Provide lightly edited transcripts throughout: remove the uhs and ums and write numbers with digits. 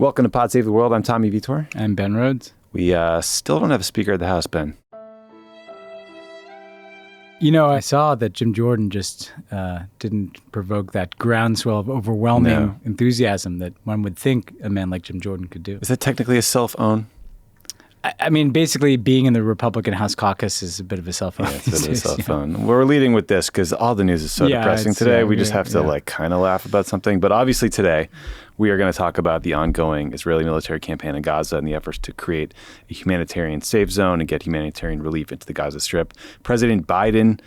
Welcome to Pod Save the World. I'm Tommy Vitor. I'm Ben Rhodes. We still don't have a Speaker of the House, Ben. You know, I saw that Jim Jordan just didn't provoke that groundswell of overwhelming enthusiasm that one would think a man like Jim Jordan could do. Is that technically a self-own? I mean, basically, being in the Republican House caucus is a bit of a self-own. Yeah, it's a bit of a self-own. We're leading with this because all the news is so depressing today. We just have to kind of laugh about something. But obviously today, we are going to talk about the ongoing Israeli military campaign in Gaza and the efforts to create a humanitarian safe zone and get humanitarian relief into the Gaza Strip. President Biden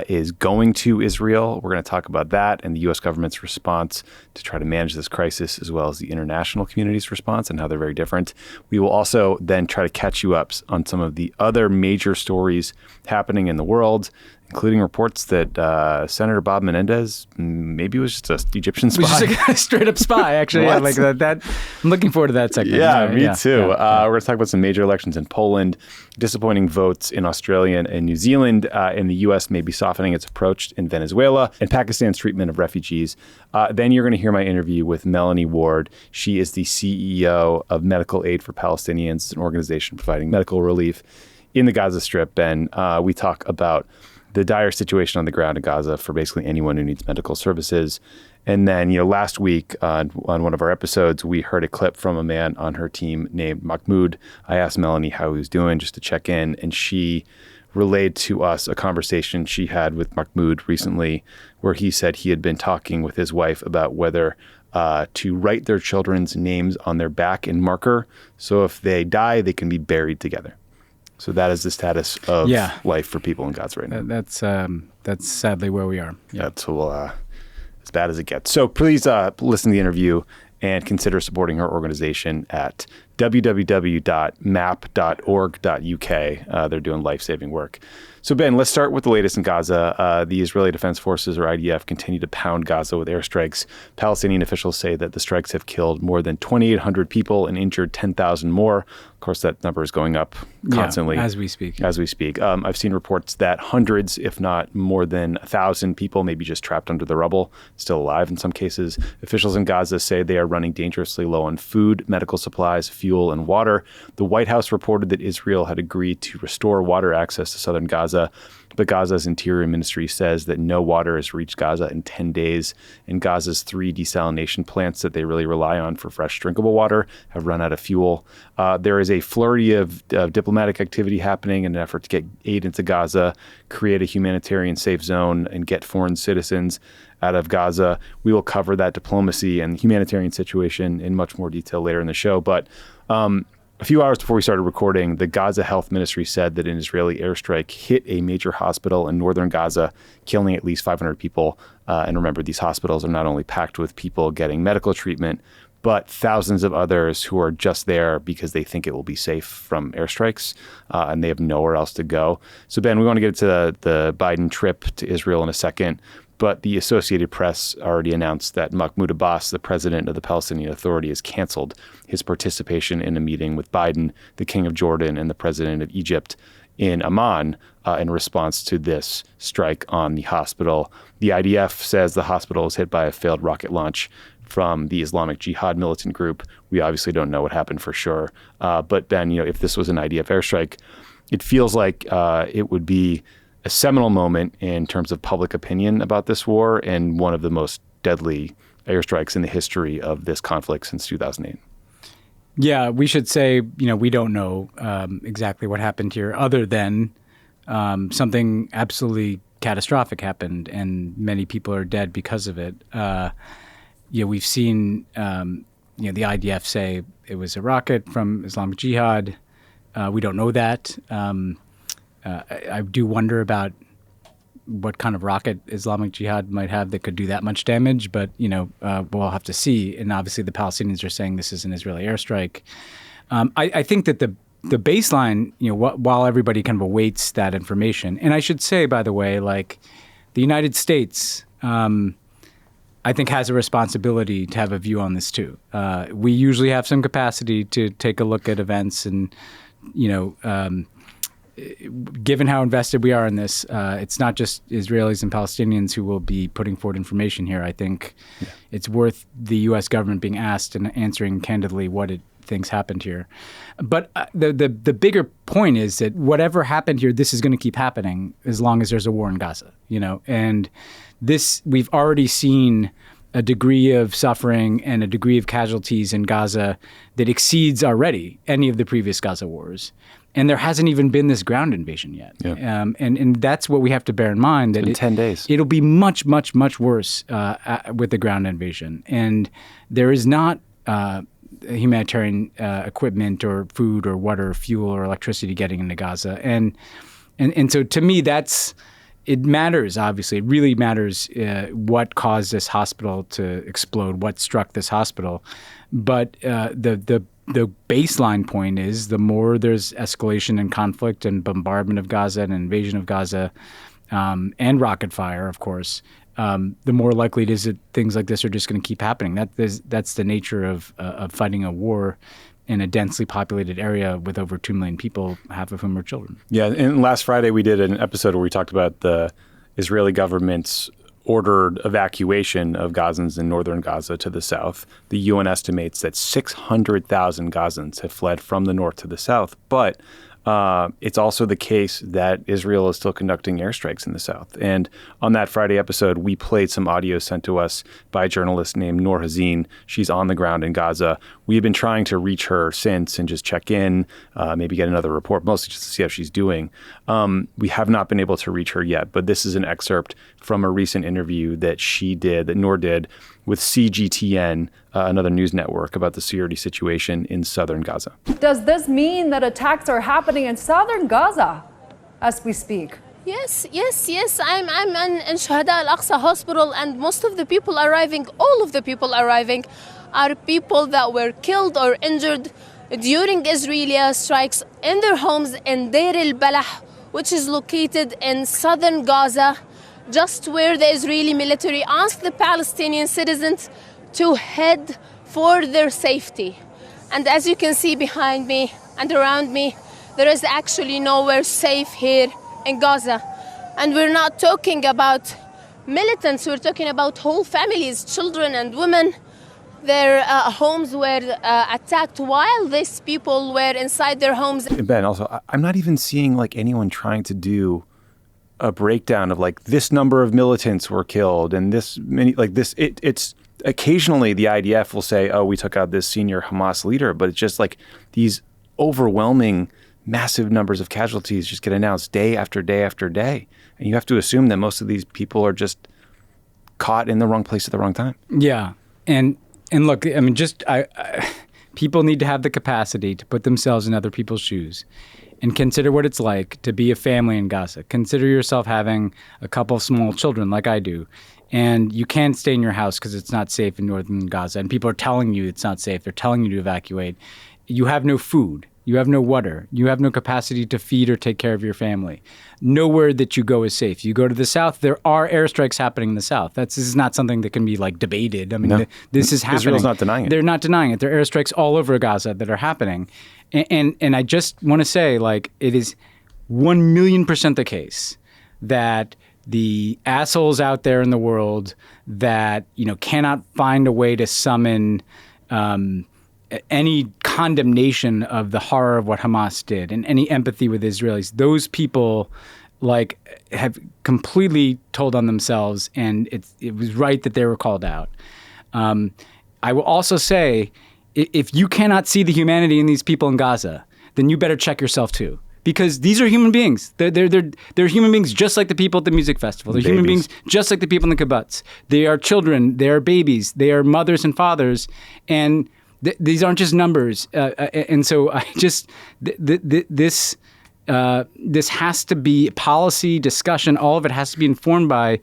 is going to Israel. We're going to talk about that and the U.S. government's response to try to manage this crisis, as well as the international community's response and how they're very different. We will also then try to catch you up on some of the other major stories happening in the world, including reports that Senator Bob Menendez maybe was just an Egyptian spy. Was just a straight up spy, actually. Yeah, like that. I'm looking forward to that segment. Yeah, me too. We're going to talk about some major elections in Poland, disappointing votes in Australia and New Zealand, and the U.S. may be softening its approach in Venezuela, and Pakistan's treatment of refugees. Then you're going to hear my interview with Melanie War. She is the CEO of Medical Aid for Palestinians, an organization providing medical relief in the Gaza Strip. And we talk about the dire situation on the ground in Gaza for basically anyone who needs medical services. And then, last week on one of our episodes, we heard a clip from a man on her team named Mahmoud. I asked Melanie how he was doing just to check in, and she relayed to us a conversation she had with Mahmoud recently where he said he had been talking with his wife about whether to write their children's names on their back in marker, so if they die, they can be buried together. So that is the status of life for people in Gaza right now. That's sadly where we are. Yeah. That's as bad as it gets. So please listen to the interview and consider supporting her organization at www.map.org.uk. They're doing life-saving work. So Ben, let's start with the latest in Gaza. The Israeli Defense Forces, or IDF, continue to pound Gaza with airstrikes. Palestinian officials say that the strikes have killed more than 2,800 people and injured 10,000 more. Of course, that number is going up constantly. As we speak. I've seen reports that hundreds, if not more than 1,000 people may be just trapped under the rubble, still alive in some cases. Officials in Gaza say they are running dangerously low on food, medical supplies, fuel, and water. The White House reported that Israel had agreed to restore water access to southern Gaza, but Gaza's Interior Ministry says that no water has reached Gaza in 10 days, and Gaza's 3 desalination plants that they really rely on for fresh drinkable water have run out of fuel. There is a flurry of diplomatic activity happening in an effort to get aid into Gaza, create a humanitarian safe zone, and get foreign citizens out of Gaza. We will cover that diplomacy and humanitarian situation in much more detail later in the show. But a few hours before we started recording, the Gaza Health Ministry said that an Israeli airstrike hit a major hospital in northern Gaza, killing at least 500 people. And remember, these hospitals are not only packed with people getting medical treatment, but thousands of others who are just there because they think it will be safe from airstrikes, and they have nowhere else to go. So Ben, we want to get to the Biden trip to Israel in a second. But the Associated Press already announced that Mahmoud Abbas, the president of the Palestinian Authority, has canceled his participation in a meeting with Biden, the King of Jordan, and the president of Egypt in Amman in response to this strike on the hospital. The IDF says the hospital was hit by a failed rocket launch from the Islamic Jihad militant group. We obviously don't know what happened for sure. But Ben, if this was an IDF airstrike, it feels like it would be a seminal moment in terms of public opinion about this war and one of the most deadly airstrikes in the history of this conflict since 2008. Yeah, we should say, we don't know exactly what happened here other than something absolutely catastrophic happened and many people are dead because of it. We've seen, the IDF say it was a rocket from Islamic Jihad. We don't know that. I do wonder about what kind of rocket Islamic Jihad might have that could do that much damage, but we'll have to see. And obviously, the Palestinians are saying this is an Israeli airstrike. I think that the baseline, while everybody kind of awaits that information, and I should say, by the way, like the United States, I think has a responsibility to have a view on this too. We usually have some capacity to take a look at events and given how invested we are in this, it's not just Israelis and Palestinians who will be putting forward information here. I think it's worth the U.S. government being asked and answering candidly what it thinks happened here. But the bigger point is that whatever happened here, this is going to keep happening as long as there's a war in Gaza, and this, we've already seen a degree of suffering and a degree of casualties in Gaza that exceeds already any of the previous Gaza wars. And there hasn't even been this ground invasion yet. Yeah. And that's what we have to bear in mind. That in 10 days. It'll be much, much, much worse with the ground invasion. And there is not humanitarian equipment or food or water or fuel or electricity getting into Gaza. And so to me, it matters, obviously. It really matters what caused this hospital to explode, what struck this hospital. But the baseline point is the more there's escalation and conflict and bombardment of Gaza and invasion of Gaza and rocket fire, of course, the more likely it is that things like this are just going to keep happening. That's the nature of fighting a war in a densely populated area with over 2 million people, half of whom are children. Yeah, and last Friday we did an episode where we talked about the Israeli government's ordered evacuation of Gazans in northern Gaza to the south. The UN estimates that 600,000 Gazans have fled from the north to the south, but it's also the case that Israel is still conducting airstrikes in the south. And on that Friday episode, we played some audio sent to us by a journalist named Noor Hazin. She's on the ground in Gaza. We've been trying to reach her since and just check in, maybe get another report, mostly just to see how she's doing. We have not been able to reach her yet, but this is an excerpt from a recent interview that Noor did with CGTN, another news network, about the security situation in southern Gaza. Does this mean that attacks are happening in southern Gaza as we speak? Yes. I'm in Shuhada al-Aqsa hospital, and most of the people arriving, all of the people arriving, are people that were killed or injured during Israeli strikes in their homes in Deir al-Balah, which is located in southern Gaza, just where the Israeli military asked the Palestinian citizens to head for their safety. And as you can see behind me and around me, there is actually nowhere safe here in Gaza. And we're not talking about militants, we're talking about whole families, children and women. Their homes were attacked while these people were inside their homes. Ben, also, I'm not even seeing anyone trying to do a breakdown of this number of militants were killed and this many, it's occasionally the IDF will say, oh, we took out this senior Hamas leader, but it's just these overwhelming massive numbers of casualties just get announced day after day after day. And you have to assume that most of these people are just caught in the wrong place at the wrong time. Yeah. And look, I mean, people need to have the capacity to put themselves in other people's shoes and consider what it's like to be a family in Gaza. Consider yourself having a couple of small children like I do, and you can't stay in your house because it's not safe in northern Gaza, and people are telling you it's not safe. They're telling you to evacuate. You have no food. You have no water. You have no capacity to feed or take care of your family. Nowhere that you go is safe. You go to the south, there are airstrikes happening in the south. This is not something that can be debated. I mean, this is happening. Israel's not denying it. They're not denying it. There are airstrikes all over Gaza that are happening. And I just want to say, it is 1,000,000% the case that the assholes out there in the world that, cannot find a way to summon any condemnation of the horror of what Hamas did and any empathy with Israelis, those people have completely told on themselves, and it was right that they were called out. I will also say, if you cannot see the humanity in these people in Gaza, then you better check yourself too. Because these are human beings. They're human beings just like the people at the music festival. They're human beings just like the people in the kibbutz. They are children. They are babies. They are mothers and fathers. And these aren't just numbers. And so I just this has to be policy discussion. All of it has to be informed by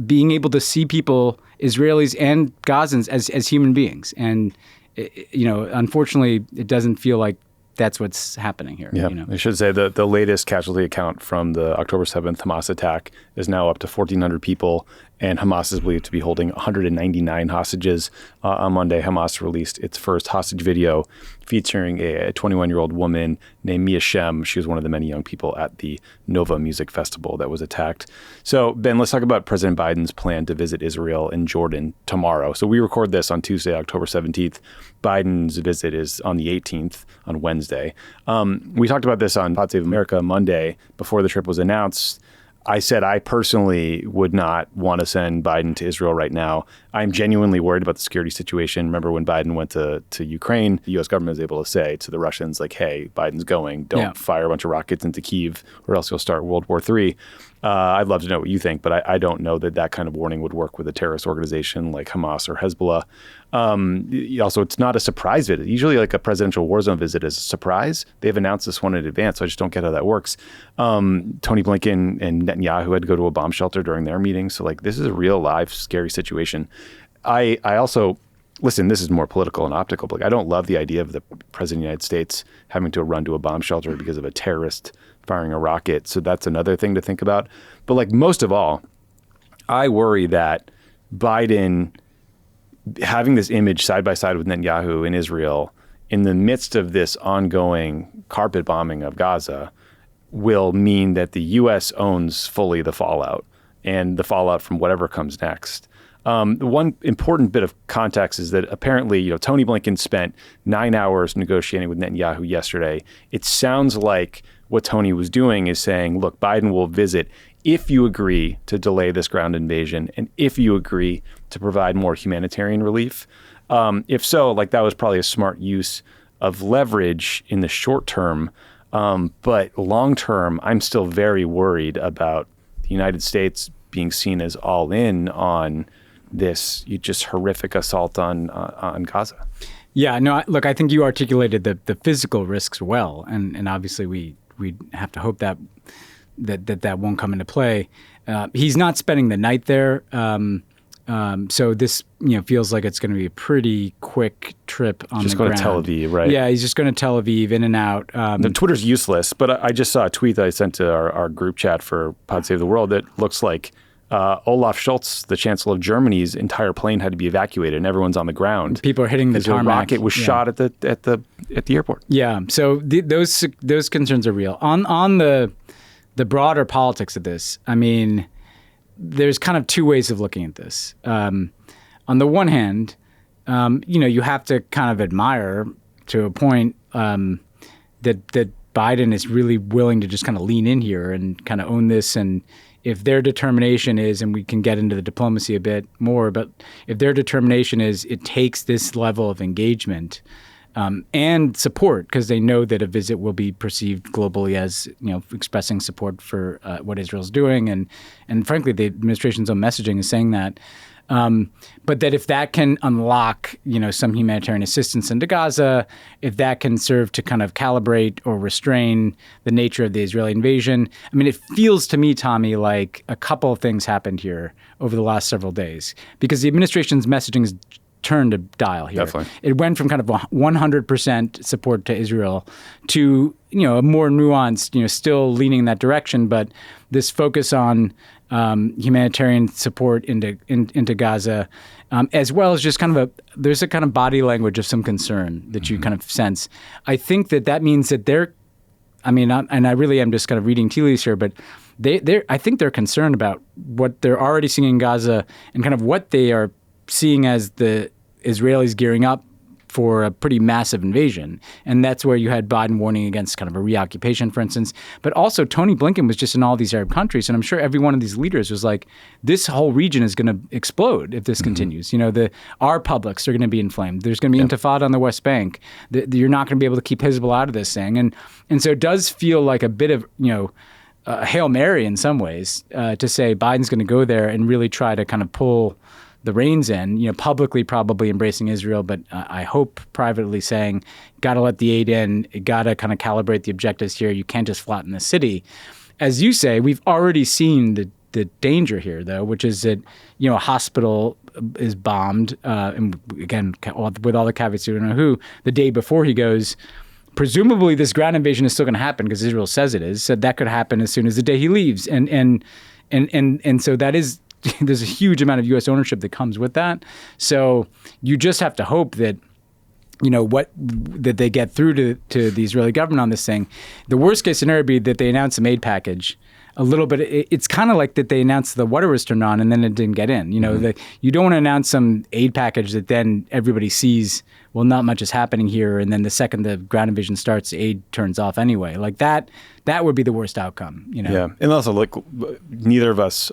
being able to see people, Israelis and Gazans, as human beings. And unfortunately, it doesn't feel like that's what's happening here. Yeah, I should say that the latest casualty account from the October 7th Hamas attack is now up to 1,400 people, And Hamas is believed to be holding 199 hostages. On Monday, Hamas released its first hostage video featuring a 21-year-old woman named Mia Shem. She was one of the many young people at the Nova Music Festival that was attacked. So, Ben, let's talk about President Biden's plan to visit Israel and Jordan tomorrow. So we record this on Tuesday, October 17th. Biden's visit is on the 18th, on Wednesday. We talked about this on Pod Save America Monday before the trip was announced. I said I personally would not want to send Biden to Israel right now. I'm genuinely worried about the security situation. Remember when Biden went to Ukraine, the U.S. government was able to say to the Russians, like, hey, Biden's going. Don't fire a bunch of rockets into Kyiv or else you'll start World War III. I'd love to know what you think, but I don't know that that kind of warning would work with a terrorist organization like Hamas or Hezbollah. Also, it's not a surprise visit. Usually like a presidential war zone visit is a surprise. They've announced this one in advance, so I just don't get how that works. Tony Blinken and Netanyahu had to go to a bomb shelter during their meeting. So like this is a real live, scary situation. I also, listen, this is more political and optical, but like, I don't love the idea of the president of the United States having to run to a bomb shelter because of a terrorist firing a rocket. So that's another thing to think about. But like most of all, I worry that Biden having this image side by side with Netanyahu in Israel in the midst of this ongoing carpet bombing of Gaza will mean that the U.S. owns fully the fallout and the fallout from whatever comes next. One important bit of context is that apparently, Tony Blinken spent 9 hours negotiating with Netanyahu yesterday. It sounds like what Tony was doing is saying, look, Biden will visit if you agree to delay this ground invasion and if you agree to provide more humanitarian relief. If so, like that was probably a smart use of leverage in the short term. But long term, I'm still very worried about the United States being seen as all in on this just horrific assault on Gaza. Yeah, no, look, I think you articulated the physical risks well, and obviously we have to hope that won't come into play. He's not spending the night there, so this feels like it's going to be a pretty quick trip on the ground. Just going to Tel Aviv, right? Yeah, he's just going to Tel Aviv, in and out. The Twitter's useless, but I just saw a tweet that I sent to our group chat for Pod Save the World that looks like Olaf Scholz, the Chancellor of Germany's entire plane had to be evacuated, and everyone's on the ground. People are hitting the tarmac. A rocket was shot at the airport. Yeah, so those concerns are real. On the broader politics of this, I mean, there's kind of two ways of looking at this. On the one hand, you have to kind of admire to a point that Biden is really willing to just kind of lean in here and kind of own this. And if their determination is, and we can get into the diplomacy a bit more, but if their determination is it takes this level of engagement and support, because they know that a visit will be perceived globally as expressing support for what Israel's doing, and frankly, the administration's own messaging is saying that. But that if that can unlock, some humanitarian assistance into Gaza, if that can serve to kind of calibrate or restrain the nature of the Israeli invasion, I mean, it feels to me, Tommy, like a couple of things happened here over the last several days, because the administration's messaging has turned a dial here. Definitely. It went from kind of 100% support to Israel to, a more nuanced, still leaning in that direction, but this focus on humanitarian support into Gaza, as well as just kind of there's a kind of body language of some concern that you kind of sense. I think that means that and I really am just kind of reading tea leaves here, but I think they're concerned about what they're already seeing in Gaza and kind of what they are seeing as the Israelis gearing up for a pretty massive invasion. And that's where you had Biden warning against kind of a reoccupation, for instance. But also Tony Blinken was just in all these Arab countries. And I'm sure every one of these leaders was like, this whole region is going to explode if this continues. Our publics are going to be inflamed. There's going to be intifada on the West Bank. You're not going to be able to keep Hezbollah out of this thing. And so it does feel like a bit of, a Hail Mary in some ways to say Biden's going to go there and really try to kind of pull the reins in, publicly probably embracing Israel, but I hope privately saying, got to let the aid in, got to kind of calibrate the objectives here. You can't just flatten the city. As you say, we've already seen the danger here, though, which is that, a hospital is bombed, and again, with all the caveats, you don't know who, the day before he goes. Presumably, this ground invasion is still going to happen because Israel says it is. So that could happen as soon as the day he leaves, and so that is there's a huge amount of U.S. ownership that comes with that. So you just have to hope that that they get through to the Israeli government on this thing. The worst case scenario would be that they announce some aid package. A little bit. It's kind of like that they announced the water was turned on and then it didn't get in. You don't want to announce some aid package that then everybody sees, well, not much is happening here. And then the second the ground invasion starts, aid turns off anyway. Like that would be the worst outcome. Yeah. And also, like, neither of us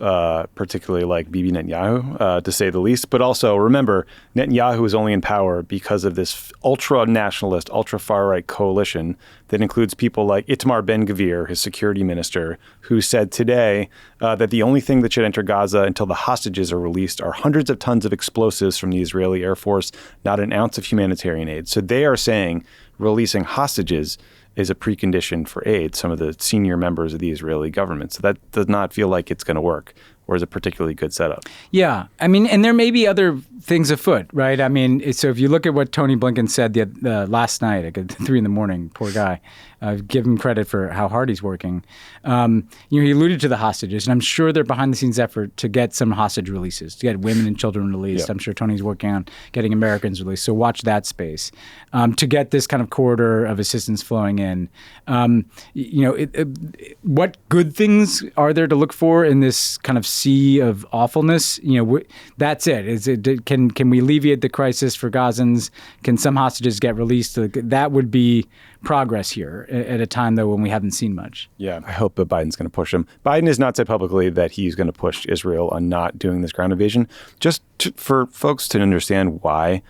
particularly like Bibi Netanyahu, to say the least. But also, remember, Netanyahu is only in power because of this ultra-nationalist, ultra-far-right coalition that includes people like Itamar Ben-Gvir, his security minister, who said today that the only thing that should enter Gaza until the hostages are released are hundreds of tons of explosives from the Israeli Air Force, not an ounce of humanitarian aid. So they are saying releasing hostages is a precondition for aid, some of the senior members of the Israeli government. So that does not feel like it's going to work or is a particularly good setup. Yeah. I mean, and there may be other things afoot, right? I mean, so if you look at what Tony Blinken said last night at 3 a.m, poor guy, give him credit for how hard he's working. He alluded to the hostages, and I'm sure they're behind the scenes effort to get some hostage releases, to get women and children released. Yeah. I'm sure Tony's working on getting Americans released. So watch that space. To get this kind of corridor of assistance flowing in. What good things are there to look for in this kind of sea of awfulness? That's it. Can we alleviate the crisis for Gazans? Can some hostages get released? That would be progress here at a time, though, when we haven't seen much. Yeah, I hope that Biden's going to push him. Biden has not said publicly that he's going to push Israel on not doing this ground invasion. Just for folks to understand why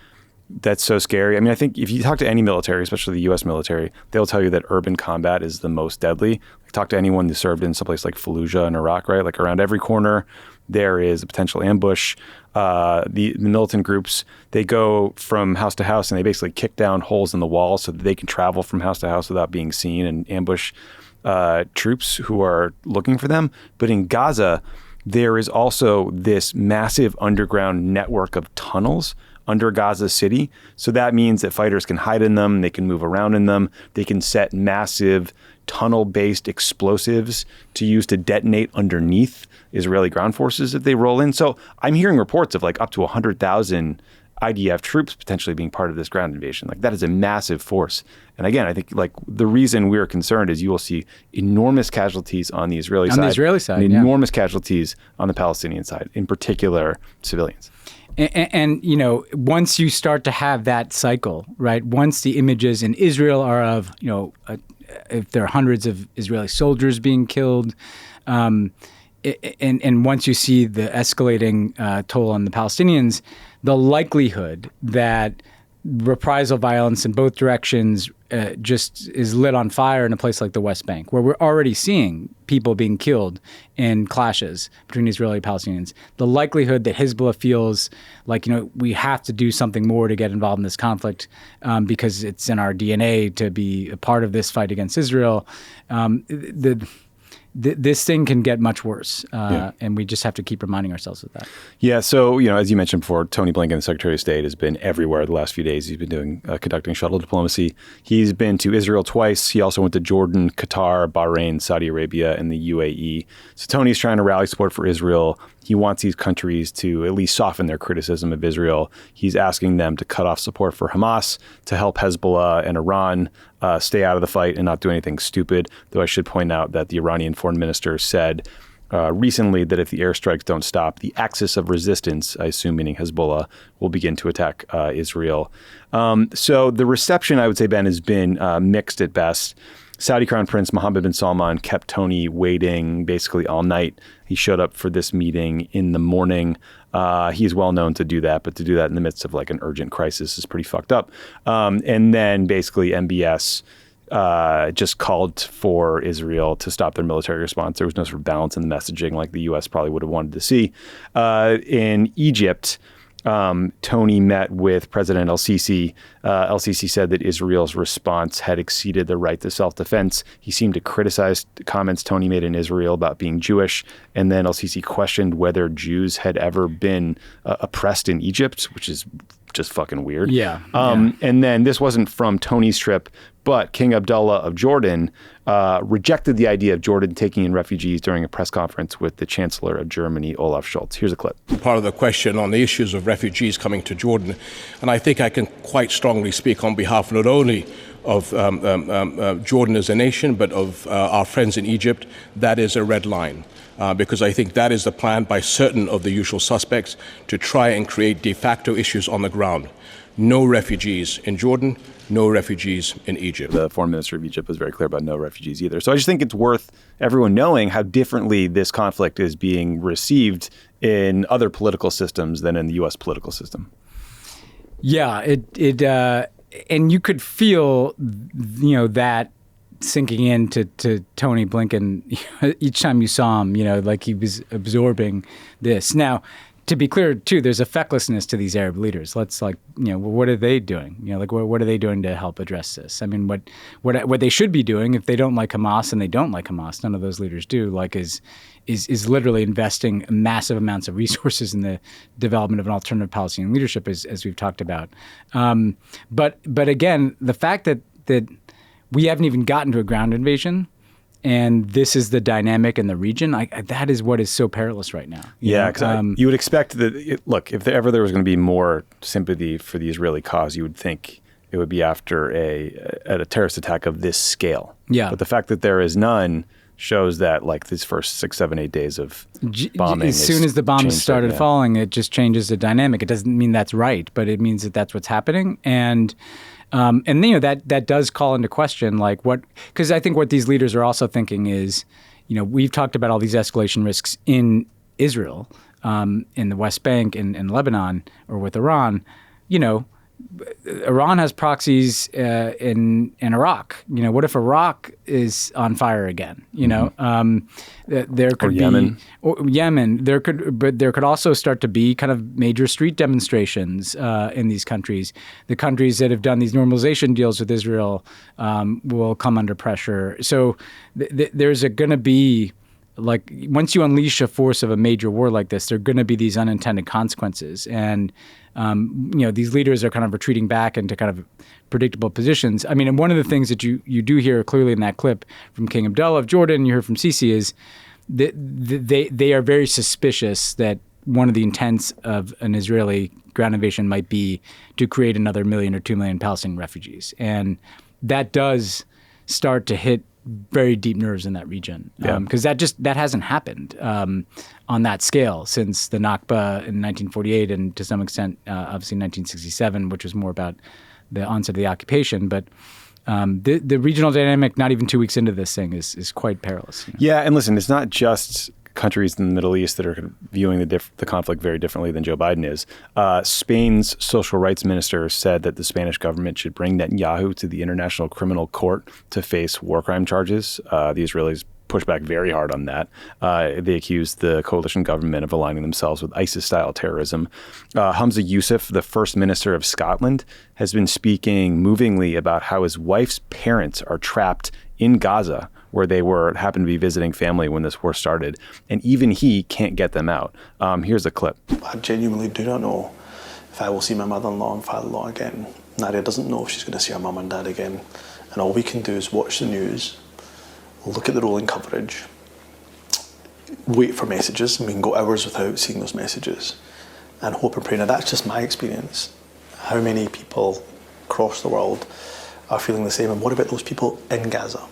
that's so scary. I mean, I think if you talk to any military, especially the U.S. military, they'll tell you that urban combat is the most deadly. Talk to anyone who served in someplace like Fallujah in Iraq, right? Like around every corner, there is a potential ambush. The militant groups, they go from house to house and they basically kick down holes in the wall so that they can travel from house to house without being seen and ambush troops who are looking for them. But in Gaza, there is also this massive underground network of tunnels under Gaza City. So that means that fighters can hide in them, they can move around in them, they can set massive tunnel-based explosives to use to detonate underneath Israeli ground forces if they roll in. So I'm hearing reports of like up to 100,000 IDF troops potentially being part of this ground invasion. Like that is a massive force. And again, I think like the reason we're concerned is you will see enormous casualties on the Israeli side. And enormous casualties on the Palestinian side, in particular civilians. And once you start to have that cycle, right? Once the images in Israel are of, if there are hundreds of Israeli soldiers being killed, and once you see the escalating toll on the Palestinians, the likelihood that reprisal violence in both directions just is lit on fire in a place like the West Bank, where we're already seeing people being killed in clashes between Israeli and Palestinians. The likelihood that Hezbollah feels like, we have to do something more to get involved in this conflict because it's in our DNA to be a part of this fight against Israel. This thing can get much worse, and we just have to keep reminding ourselves of that. Yeah. So, as you mentioned before, Tony Blinken, the Secretary of State, has been everywhere the last few days. He's been conducting shuttle diplomacy. He's been to Israel twice. He also went to Jordan, Qatar, Bahrain, Saudi Arabia, and the UAE. So Tony's trying to rally support for Israel. He wants these countries to at least soften their criticism of Israel. He's asking them to cut off support for Hamas, to help Hezbollah and Iran stay out of the fight and not do anything stupid. Though I should point out that the Iranian foreign minister said recently that if the airstrikes don't stop, the axis of resistance, I assume meaning Hezbollah, will begin to attack Israel. So the reception, I would say, Ben, has been mixed at best. Saudi Crown Prince Mohammed bin Salman kept Tony waiting basically all night. He showed up for this meeting in the morning. He is well known to do that, but to do that in the midst of like an urgent crisis is pretty fucked up. And then basically MBS just called for Israel to stop their military response. There was no sort of balance in the messaging like the U.S. probably would have wanted to see. In Egypt, Tony met with President El-Sisi El-Sisi said that Israel's response had exceeded the right to self-defense. He seemed to criticize comments Tony made in Israel about being Jewish. And then El-Sisi questioned whether Jews had ever been oppressed in Egypt, which is just fucking weird. Yeah. And then this wasn't from Tony's trip, but King Abdullah of Jordan rejected the idea of Jordan taking in refugees during a press conference with the Chancellor of Germany, Olaf Scholz. Here's a clip. Part of the question on the issues of refugees coming to Jordan, and I think I can quite strongly speak on behalf not only of Jordan as a nation, but of our friends in Egypt. That is a red line. Because I think that is the plan by certain of the usual suspects to try and create de facto issues on the ground. No refugees in Jordan, no refugees in Egypt. The foreign minister of Egypt was very clear about no refugees either. So I just think it's worth everyone knowing how differently this conflict is being received in other political systems than in the U.S. political system. Yeah, and you could feel, that sinking into Tony Blinken each time you saw him, like he was absorbing this. Now, to be clear, too, there's a fecklessness to these Arab leaders. Let's what are they doing? What are they doing to help address this? I mean, what they should be doing if they don't like Hamas, and they don't like Hamas, none of those leaders do, is literally investing massive amounts of resources in the development of an alternative Palestinian leadership, as we've talked about. But again, the fact that we haven't even gotten to a ground invasion, and this is the dynamic in the region. That is what is so perilous right now. Yeah, because you would expect that, if ever there was going to be more sympathy for the Israeli cause, you would think it would be after a terrorist attack of this scale. Yeah. But the fact that there is none shows that these first 6, 7, 8 days of bombing. As soon as the bombs started falling, it just changes the dynamic. It doesn't mean that's right, but it means that that's what's happening. And that does call into question because I think what these leaders are also thinking is, we've talked about all these escalation risks in Israel, in the West Bank, in Lebanon, or with Iran. Iran has proxies in Iraq. What if Iraq is on fire again? There could Yemen. Yemen. There could also start to be kind of major street demonstrations in these countries. The countries that have done these normalization deals with Israel will come under pressure. So there's going to be, once you unleash a force of a major war like this, there are going to be these unintended consequences. And these leaders are kind of retreating back into kind of predictable positions. I mean, and one of the things that you do hear clearly in that clip from King Abdullah of Jordan, you heard from Sisi, is that they are very suspicious that one of the intents of an Israeli ground invasion might be to create another 1 million or 2 million Palestinian refugees. And that does start to hit very deep nerves in that region, because that hasn't happened on that scale since the Nakba in 1948, and to some extent, obviously 1967, which was more about the onset of the occupation. But the regional dynamic, not even 2 weeks into this thing, is quite perilous. Yeah, and listen, it's not just countries in the Middle East that are viewing the conflict very differently than Joe Biden is. Spain's social rights minister said that the Spanish government should bring Netanyahu to the International Criminal Court to face war crime charges. The Israelis pushed back very hard on that. They accused the coalition government of aligning themselves with ISIS-style terrorism. Humza Yousaf, the first minister of Scotland, has been speaking movingly about how his wife's parents are trapped in Gaza, where they happened to be visiting family when this war started, and even he can't get them out. Here's a clip. I genuinely do not know if I will see my mother-in-law and father-in-law again. Nadia doesn't know if she's going to see her mum and dad again. And all we can do is watch the news, look at the rolling coverage, wait for messages, and we can go hours without seeing those messages, and hope and pray. Now, that's just my experience. How many people across the world are feeling the same? And what about those people in Gaza,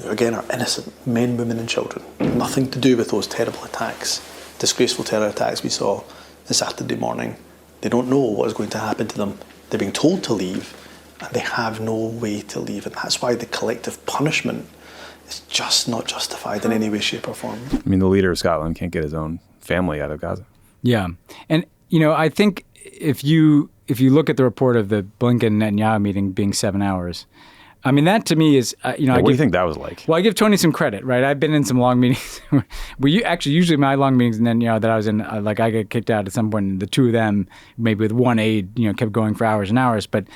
who again are innocent, men, women and children? Nothing to do with those terrible attacks, disgraceful terror attacks we saw this Saturday morning. They don't know what is going to happen to them. They're being told to leave, and they have no way to leave. And that's why the collective punishment is just not justified in any way, shape or form. I mean, the leader of Scotland can't get his own family out of Gaza. Yeah. And, I think if you look at the report of the Blinken-Netanyahu meeting being 7 hours, I mean, that to me is, what do you think that was like? Well, I give Tony some credit, right? I've been in some long meetings. Usually my long meetings, and then, that I was in, I get kicked out at some point, and the two of them, maybe with one aide, kept going for hours and hours. But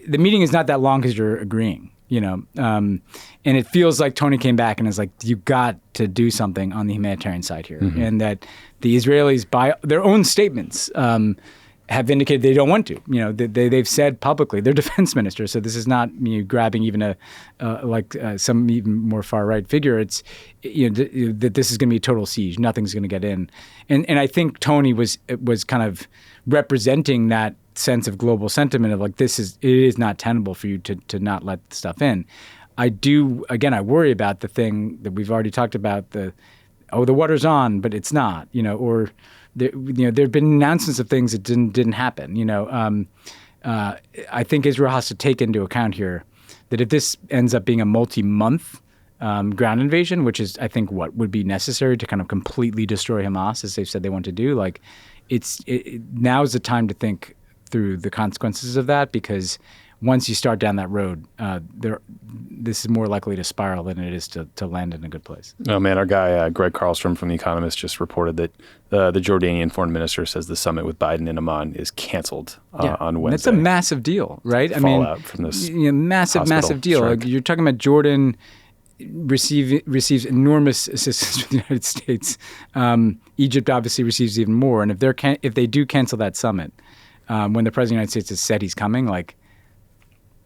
the meeting is not that long because you're agreeing, and it feels like Tony came back and is like, you got to do something on the humanitarian side here. Mm-hmm. And that the Israelis, by their own statements, have indicated they don't want to. They've said publicly, they're defense minister, so this is not grabbing even some even more far right figure. It's that this is going to be a total siege. Nothing's going to get in, and I think Tony was kind of representing that sense of global sentiment of like it is not tenable for you to not let stuff in. I worry about the thing that we've already talked about, the water's on, but it's not, or there have been announcements of things that didn't happen. I think Israel has to take into account here that if this ends up being a multi-month ground invasion, which is, I think, what would be necessary to kind of completely destroy Hamas, as they've said they want to do, now is the time to think through the consequences of that, because once you start down that road, this is more likely to spiral than it is to land in a good place. Oh, man, our guy, Greg Carlstrom from The Economist, just reported that the Jordanian foreign minister says the summit with Biden and Amman is canceled on Wednesday. That's a massive deal, right? Fallout from this massive deal. You're talking about Jordan receives enormous assistance from the United States. Egypt obviously receives even more. And if they do cancel that summit, when the president of the United States has said he's coming,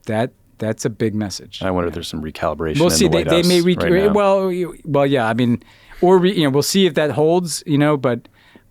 that's a big message. I wonder if there's some recalibration. We'll see. In the White House they may right now. Well, yeah. I mean, we'll see if that holds.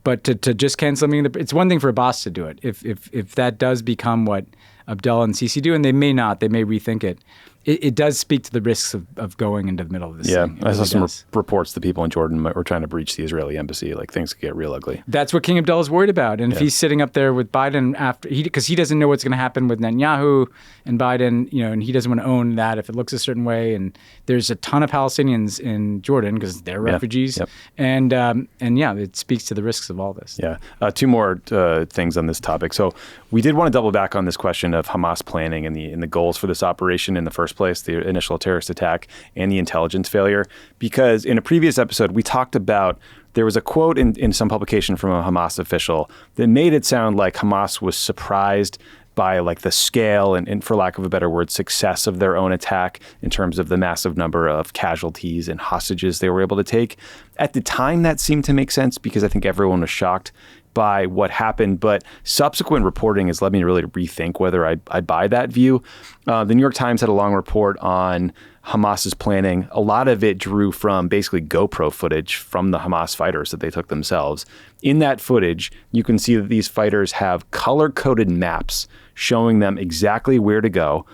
But to just cancel, it's one thing for a boss to do it. If that does become what Abdullah and Sisi do, and they may not, they may rethink it. It does speak to the risks of going into the middle of this thing. I saw some reports that people in Jordan were trying to breach the Israeli embassy. Things could get real ugly. That's what King Abdullah's worried about. And if he's sitting up there with Biden because he doesn't know what's going to happen with Netanyahu and Biden, and he doesn't want to own that if it looks a certain way. And there's a ton of Palestinians in Jordan because they're refugees. Yep. And it speaks to the risks of all this. Yeah. Two more things on this topic. So we did want to double back on this question of Hamas planning and the goals for this operation in the first place, the initial terrorist attack and the intelligence failure, because in a previous episode we talked about, there was a quote in some publication from a Hamas official that made it sound like Hamas was surprised by the scale and for lack of a better word, success of their own attack in terms of the massive number of casualties and hostages they were able to take. At the time, that seemed to make sense because I think everyone was shocked by what happened, but subsequent reporting has led me to really rethink whether I buy that view. The New York Times had a long report on Hamas's planning. A lot of it drew from basically GoPro footage from the Hamas fighters that they took themselves. In that footage, you can see that these fighters have color-coded maps showing them exactly where to go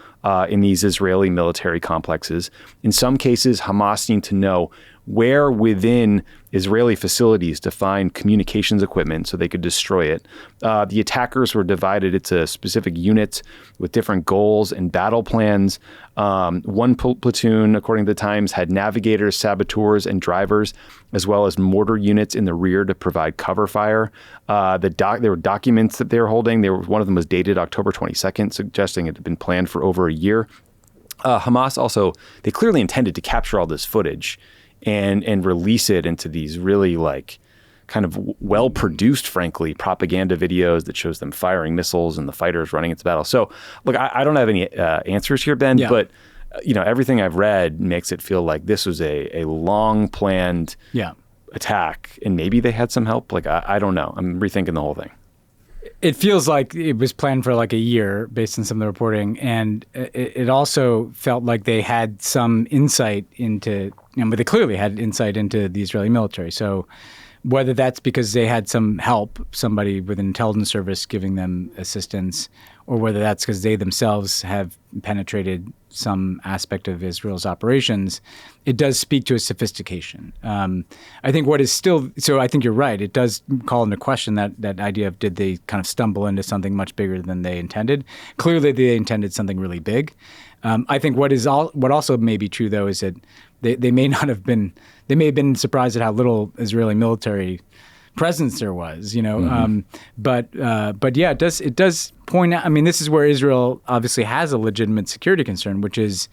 in these Israeli military complexes. In some cases, Hamas seemed to know where within Israeli facilities to find communications equipment so they could destroy it. The attackers were divided into specific units with different goals and battle plans. One platoon, according to the Times, had navigators, saboteurs, and drivers, as well as mortar units in the rear to provide cover fire. There were documents that they were holding. One of them was dated October 22nd, suggesting it had been planned for over a year. Hamas also, they clearly intended to capture all this footage and release it into these really kind of well-produced, frankly, propaganda videos that shows them firing missiles and the fighters running into battle. So, look, I don't have any answers here, Ben, but everything I've read makes it feel like this was a long-planned attack, and maybe they had some help. I don't know. I'm rethinking the whole thing. It feels like it was planned for a year based on some of the reporting. And it also felt like they had some insight into, but they clearly had insight into the Israeli military. So whether that's because they had some help, somebody with an intelligence service giving them assistance, or whether that's because they themselves have penetrated some aspect of Israel's operations, it does speak to a sophistication. I think what is still, so I think you're right, it does call into question that idea of did they kind of stumble into something much bigger than they intended. Clearly they intended something really big. I think what also may be true, though, is that they may have been surprised at how little Israeli military presence there was, but yeah, it does point out. I mean, this is where Israel obviously has a legitimate security concern, which is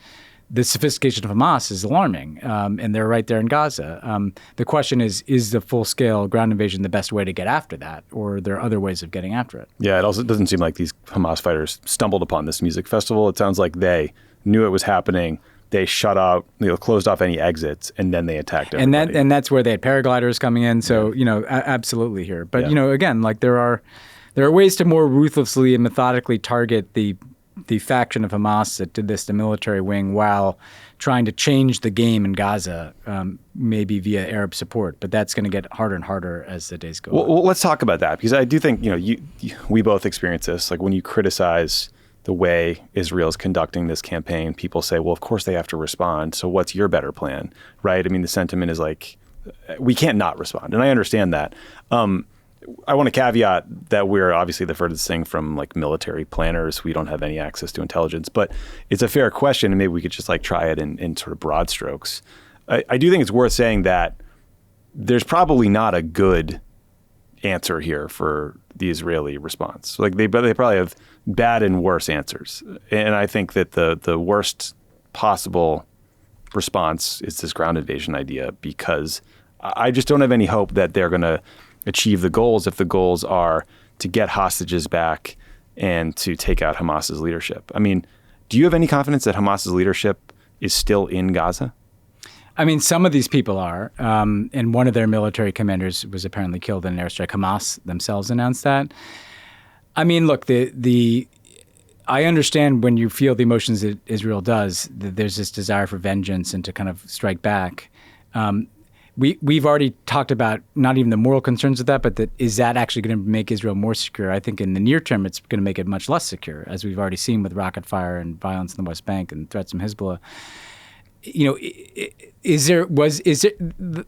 the sophistication of Hamas is alarming, and they're right there in Gaza. The question is the full-scale ground invasion the best way to get after that, or are there other ways of getting after it? Yeah, it also doesn't seem like these Hamas fighters stumbled upon this music festival. It sounds like they knew it was happening. They shut out, closed off any exits, and then they attacked everybody. And that's where they had paragliders coming in. So, absolutely here. But, again, like there are ways to more ruthlessly and methodically target the faction of Hamas that did this, the military wing, while trying to change the game in Gaza, maybe via Arab support. But that's going to get harder and harder as the days go on. Well, let's talk about that, because I do think, we both experience this. Like when you criticize the way Israel is conducting this campaign, people say, well, of course they have to respond. So what's your better plan, right? I mean, the sentiment is like, we can't not respond. And I understand that. I want to caveat that we're obviously the furthest thing from like military planners. We don't have any access to intelligence, but it's a fair question. And maybe we could just like try it in sort of broad strokes. I do think it's worth saying that there's probably not a good answer here for the Israeli response. Like they probably have bad and worse answers. And I think that the worst possible response is this ground invasion idea, because I just don't have any hope that they're going to achieve the goals if the goals are to get hostages back and to take out Hamas's leadership. I mean, do you have any confidence that Hamas's leadership is still in Gaza? I mean, some of these people are, and one of their military commanders was apparently killed in an airstrike. Hamas themselves announced that. I mean, look, I understand when you feel the emotions that Israel does, that there's this desire for vengeance and to kind of strike back. We've already talked about not even the moral concerns of that, but is that actually going to make Israel more secure? I think in the near term, it's going to make it much less secure, as we've already seen with rocket fire and violence in the West Bank and threats from Hezbollah. Is there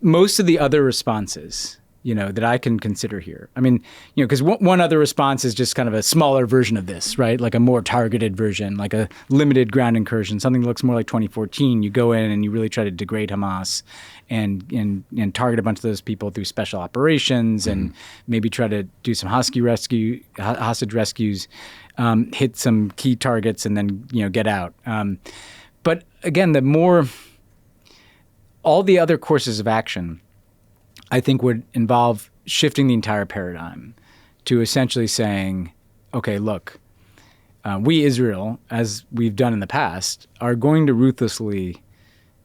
most of the other responses, that I can consider here? I mean, because one other response is just kind of a smaller version of this, right? Like a more targeted version, like a limited ground incursion, something that looks more like 2014. You go in and you really try to degrade Hamas and target a bunch of those people through special operations and maybe try to do some hostage rescues, hit some key targets and then, get out. But again, all the other courses of action, I think, would involve shifting the entire paradigm to essentially saying, okay, look, we, Israel, as we've done in the past, are going to ruthlessly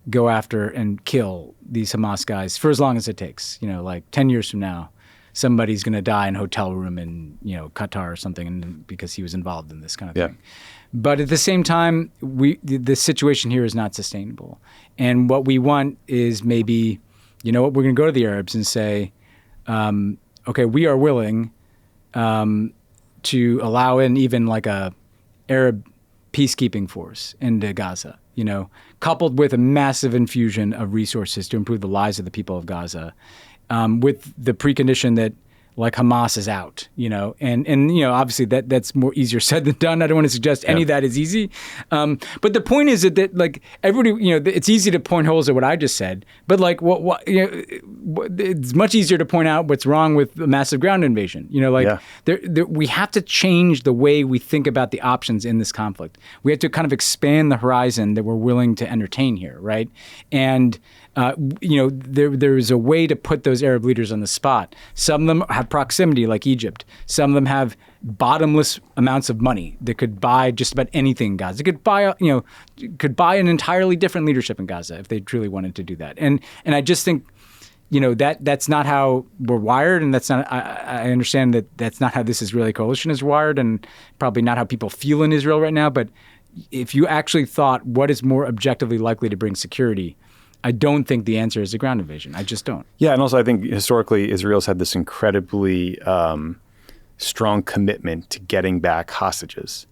go after and kill these Hamas guys for as long as it takes. Like 10 years from now, somebody's going to die in a hotel room in, Qatar or something because he was involved in this kind of thing. But at the same time, the situation here is not sustainable. And what we want is maybe, we're going to go to the Arabs and say, okay, we are willing to allow in even like a Arab peacekeeping force into Gaza, coupled with a massive infusion of resources to improve the lives of the people of Gaza, with the precondition that like Hamas is out, and obviously that's more easier said than done. I don't want to suggest any of that is easy. But the point is that like everybody, it's easy to point holes at what I just said, but like it's much easier to point out what's wrong with the massive ground invasion. We have to change the way we think about the options in this conflict. We have to kind of expand the horizon that we're willing to entertain here, right? And there is a way to put those Arab leaders on the spot. Some of them have proximity, like Egypt. Some of them have bottomless amounts of money that could buy just about anything in Gaza. They could buy an entirely different leadership in Gaza if they truly wanted to do that. And I just think, that's not how we're wired, and that's not. I understand that that's not how this Israeli coalition is wired, and probably not how people feel in Israel right now. But if you actually thought what is more objectively likely to bring security, I don't think the answer is a ground invasion. I just don't. Yeah, and also I think historically Israel's had this incredibly strong commitment to getting back hostages.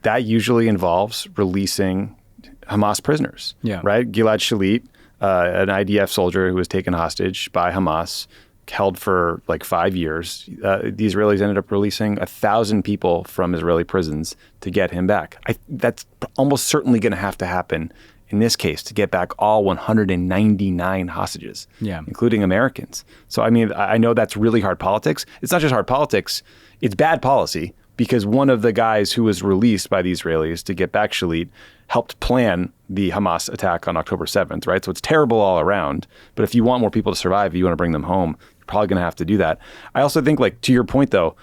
That usually involves releasing Hamas prisoners, right? Gilad Shalit, an IDF soldier who was taken hostage by Hamas, held for like 5 years. The Israelis ended up releasing 1,000 people from Israeli prisons to get him back. That's almost certainly going to have to happen in this case to get back all 199 hostages, including Americans. So, I mean, I know that's really hard politics. It's not just hard politics. It's bad policy, because one of the guys who was released by the Israelis to get back Shalit helped plan the Hamas attack on October 7th, right? So it's terrible all around. But if you want more people to survive, if you want to bring them home, you're probably going to have to do that. I also think, like, to your point, though,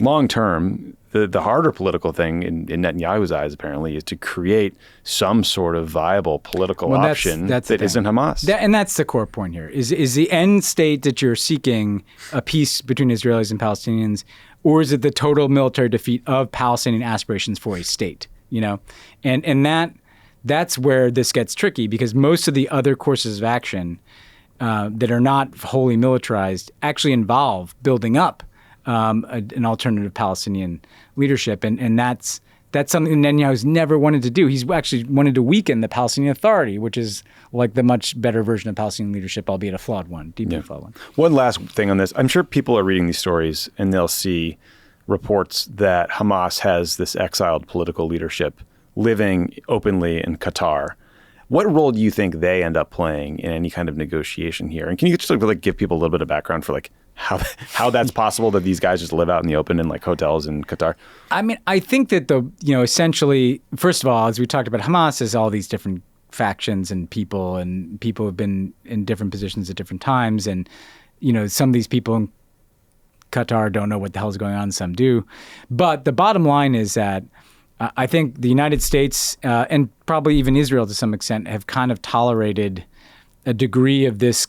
long term, the harder political thing in Netanyahu's eyes, apparently, is to create some sort of viable political option that isn't Hamas. And that's the core point here. Is the end state that you're seeking a peace between Israelis and Palestinians, or is it the total military defeat of Palestinian aspirations for a state? You know, and that's where this gets tricky, because most of the other courses of action that are not wholly militarized actually involve building up an alternative Palestinian leadership, and that's something Netanyahu's never wanted to do. He's actually wanted to weaken the Palestinian Authority, which is like the much better version of Palestinian leadership, albeit a flawed one, deeply flawed one. One last thing on this. I'm sure people are reading these stories and they'll see reports that Hamas has this exiled political leadership living openly in Qatar. What role do you think they end up playing in any kind of negotiation here? And can you just like give people a little bit of background for like how that's possible that these guys just live out in the open in like hotels in Qatar? I mean, I think that essentially, first of all, as we talked about, Hamas is all these different factions and people have been in different positions at different times. And, some of these people in Qatar don't know what the hell is going on. Some do. But the bottom line is that I think the United States and probably even Israel to some extent have kind of tolerated a degree of this,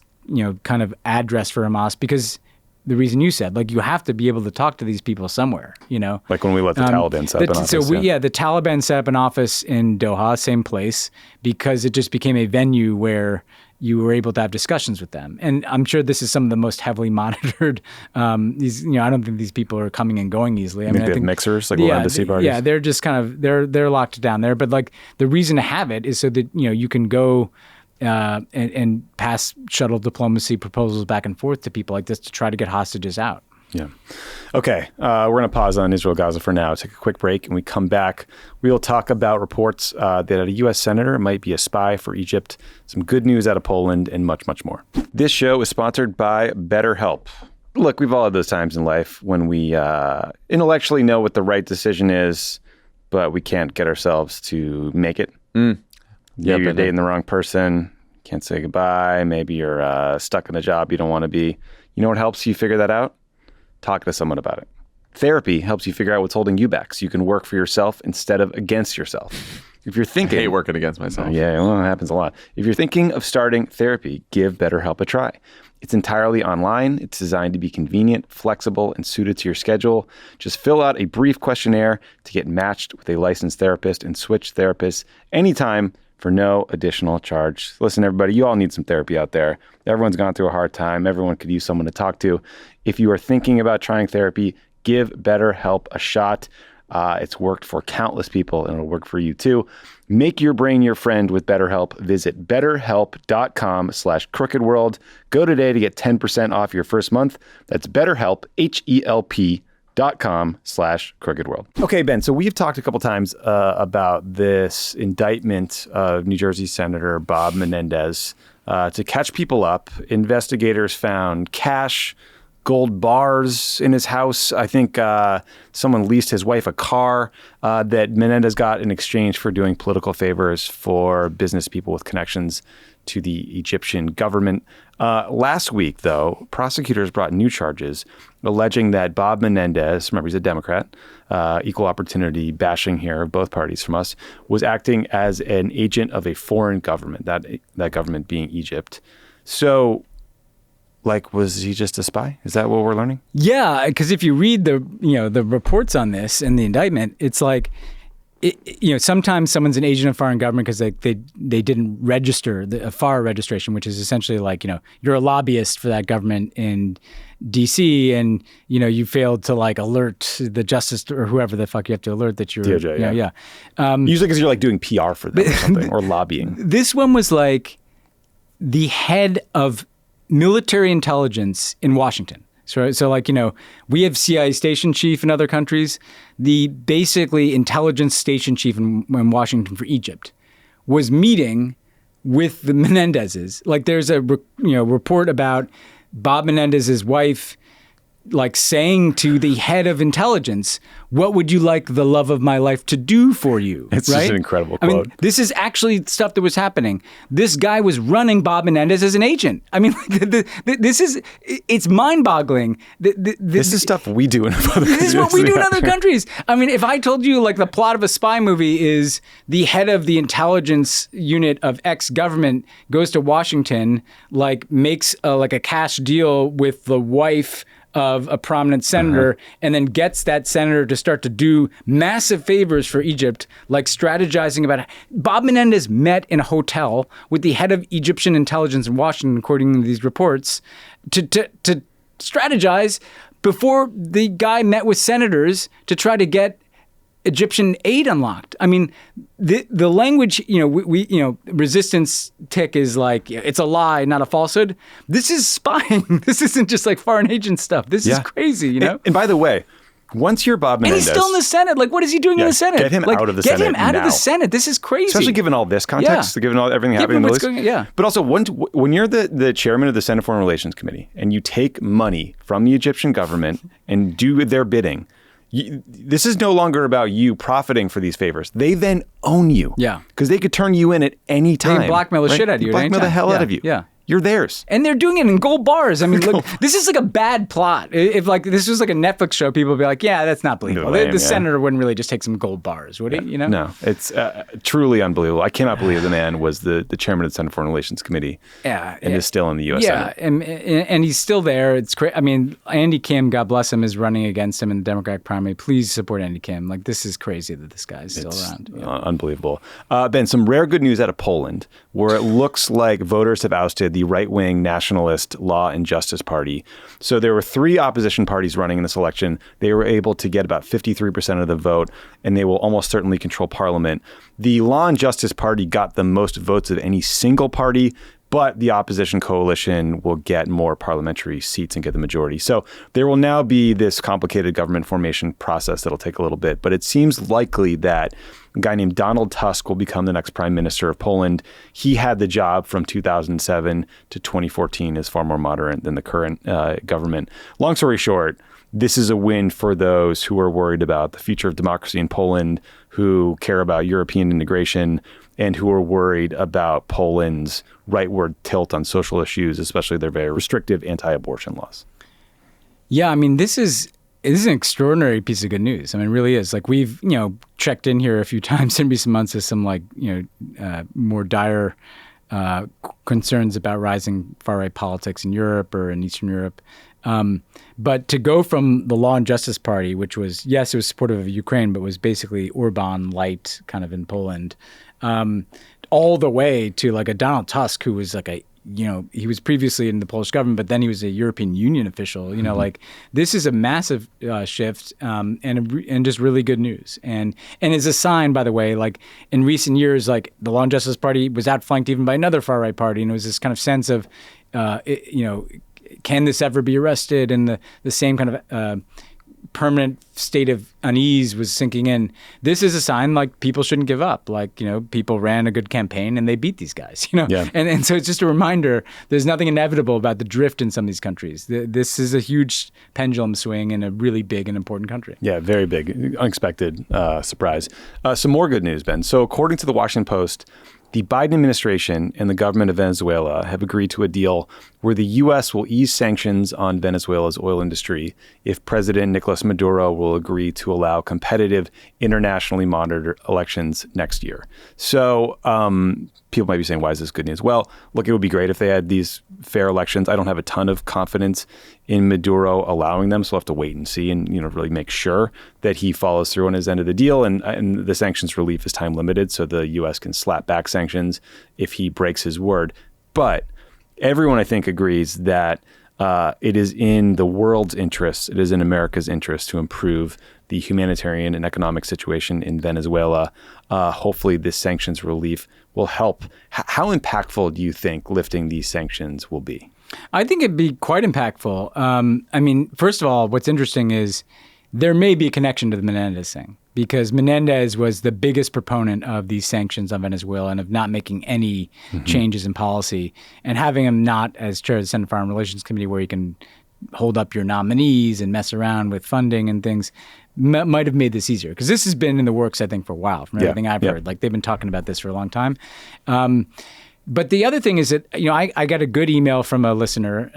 kind of address for Hamas, because the reason you said, like, you have to be able to talk to these people somewhere, Like when we let the Taliban set up an office. The Taliban set up an office in Doha, same place, because it just became a venue where you were able to have discussions with them. And I'm sure this is some of the most heavily monitored. I don't think these people are coming and going easily. I think mixers, like little embassy parties. Yeah, they're just kind of, they're locked down there. But like the reason to have it is so that, you can go and pass shuttle diplomacy proposals back and forth to people like this to try to get hostages out. Yeah. Okay. We're going to pause on Israel-Gaza for now, take a quick break, and we come back. We'll talk about reports that a U.S. senator might be a spy for Egypt, some good news out of Poland, and much, much more. This show is sponsored by BetterHelp. Look, we've all had those times in life when we intellectually know what the right decision is, but we can't get ourselves to make it. Maybe you're dating the wrong person, can't say goodbye. Maybe you're stuck in a job you don't want to be. You know what helps you figure that out? Talk to someone about it. Therapy helps you figure out what's holding you back so you can work for yourself instead of against yourself. If you're thinking... I hate working against myself. Yeah, well, it happens a lot. If you're thinking of starting therapy, give BetterHelp a try. It's entirely online. It's designed to be convenient, flexible, and suited to your schedule. Just fill out a brief questionnaire to get matched with a licensed therapist and switch therapists anytime for no additional charge. Listen, everybody, you all need some therapy out there. Everyone's gone through a hard time. Everyone could use someone to talk to. If you are thinking about trying therapy, give BetterHelp a shot. It's worked for countless people, and it'll work for you too. Make your brain your friend with BetterHelp. Visit betterhelp.com/crookedworld. Go today to get 10% off your first month. That's BetterHelp, HELP.com/crookedworld. Okay, Ben, so we've talked a couple times about this indictment of New Jersey Senator Bob Menendez. To catch people up, investigators found cash, gold bars in his house. I think someone leased his wife a car that Menendez got in exchange for doing political favors for business people with connections to the Egyptian government. Last week, though, prosecutors brought new charges alleging that Bob Menendez, remember he's a Democrat, equal opportunity bashing here of both parties from us, was acting as an agent of a foreign government, that government being Egypt. So, like, was he just a spy? Is that what we're learning? Yeah, because if you read the reports on this and the indictment, it's like, sometimes someone's an agent of foreign government because they didn't register a FAR registration, which is essentially like, you're a lobbyist for that government in DC, and you failed to like alert the justice or whoever the fuck you have to alert that you're DOJ, yeah. Usually because you're like doing PR for them or something or lobbying. This one was like the head of military intelligence in Washington. So like, we have CIA station chief in other countries. The basically intelligence station chief in Washington for Egypt was meeting with the Menendezes. Like, there's a report about Bob Menendez's wife like saying to the head of intelligence, what would you like the love of my life to do for you? It's right? just an incredible I quote. mean, this is actually stuff that was happening. This guy was running Bob Menendez as an agent. I mean, it's mind-boggling. This is stuff we do in other countries. This is what we do in other countries. I mean, if I told you like the plot of a spy movie is the head of the intelligence unit of X government goes to Washington, like makes like a cash deal with the wife of a prominent senator, and then gets that senator to start to do massive favors for Egypt, like strategizing about Bob Menendez met in a hotel with the head of Egyptian intelligence in Washington, according to these reports, to strategize before the guy met with senators to try to get Egyptian aid unlocked. I mean, the language, we resistance tick is like, it's a lie, not a falsehood. This is spying. This isn't just like foreign agent stuff. This is crazy, And by the way, once you're Bob Menendez, and he's still in the Senate. Like, what is he doing in the Senate? Get him out of the Senate. Get him out of now. the Senate. This is crazy. Especially given all this context, given all everything happening in the Middle East. But also, when you're the chairman of the Senate Foreign Relations Committee and you take money from the Egyptian government and do their bidding, this is no longer about you profiting for these favors. They then own you. Yeah. Because they could turn you in at any time. They can blackmail the shit out of you. Blackmail the hell out of you. Yeah. You're theirs. And they're doing it in gold bars. I mean, look, this is like a bad plot. If like this was like a Netflix show, people would be like, yeah, that's not believable. The senator wouldn't really just take some gold bars, would he? No, it's truly unbelievable. I cannot believe the man was the chairman of the Senate Foreign Relations Committee and is still in the U.S. Senate. And he's still there. It's crazy. I mean, Andy Kim, God bless him, is running against him in the Democratic primary. Please support Andy Kim. Like, this is crazy that this guy is still around. Unbelievable. Ben, some rare good news out of Poland, where it looks like voters have ousted the right-wing nationalist Law and Justice Party. So there were 3 opposition parties running in this election. They were able to get about 53% of the vote, and they will almost certainly control parliament. The Law and Justice Party got the most votes of any single party, but the opposition coalition will get more parliamentary seats and get the majority. So there will now be this complicated government formation process that'll take a little bit, but it seems likely that a guy named Donald Tusk will become the next prime minister of Poland. He had the job from 2007 to 2014, is far more moderate than the current government. Long story short, this is a win for those who are worried about the future of democracy in Poland, who care about European integration, and who are worried about Poland's rightward tilt on social issues, especially their very restrictive anti-abortion laws. Yeah, I mean, this is an extraordinary piece of good news. I mean, it really is. Like, we've, checked in here a few times in recent months as some more dire concerns about rising far-right politics in Europe or in Eastern Europe. But to go from the Law and Justice Party, which was, yes, it was supportive of Ukraine, but was basically Orban light kind of in Poland, all the way to like a Donald Tusk, who was like he was previously in the Polish government, but then he was a European Union official. Like, this is a massive shift and just really good news. And is a sign, by the way, like in recent years, like the Law and Justice Party was outflanked even by another far right party, and it was this kind of sense of, can this ever be arrested? And the same kind of permanent state of unease was sinking in. This is a sign like people shouldn't give up. Like, people ran a good campaign and they beat these guys, And so it's just a reminder, there's nothing inevitable about the drift in some of these countries. This is a huge pendulum swing in a really big and important country. Yeah, very big, unexpected surprise. Some more good news, Ben. So according to the Washington Post, the Biden administration and the government of Venezuela have agreed to a deal where the U.S. will ease sanctions on Venezuela's oil industry if President Nicolas Maduro will agree to allow competitive, internationally monitored elections next year. So people might be saying, why is this good news? Well, look, it would be great if they had these fair elections. I don't have a ton of confidence in Maduro allowing them, so we'll have to wait and see and really make sure that he follows through on his end of the deal. And the sanctions relief is time limited, so the U.S. can slap back sanctions if he breaks his word. But everyone, I think, agrees that it is in the world's interest, it is in America's interest to improve the humanitarian and economic situation in Venezuela. Hopefully this sanctions relief will help. How impactful do you think lifting these sanctions will be? I think it'd be quite impactful. I mean, first of all, what's interesting is there may be a connection to the Menendez thing, because Menendez was the biggest proponent of these sanctions on Venezuela and of not making any changes in policy, and having him not as chair of the Senate Foreign Relations Committee, where he can hold up your nominees and mess around with funding and things might have made this easier. Because this has been in the works, I think, for a while, from everything I've heard. Like, they've been talking about this for a long time. But the other thing is that, I got a good email from a listener,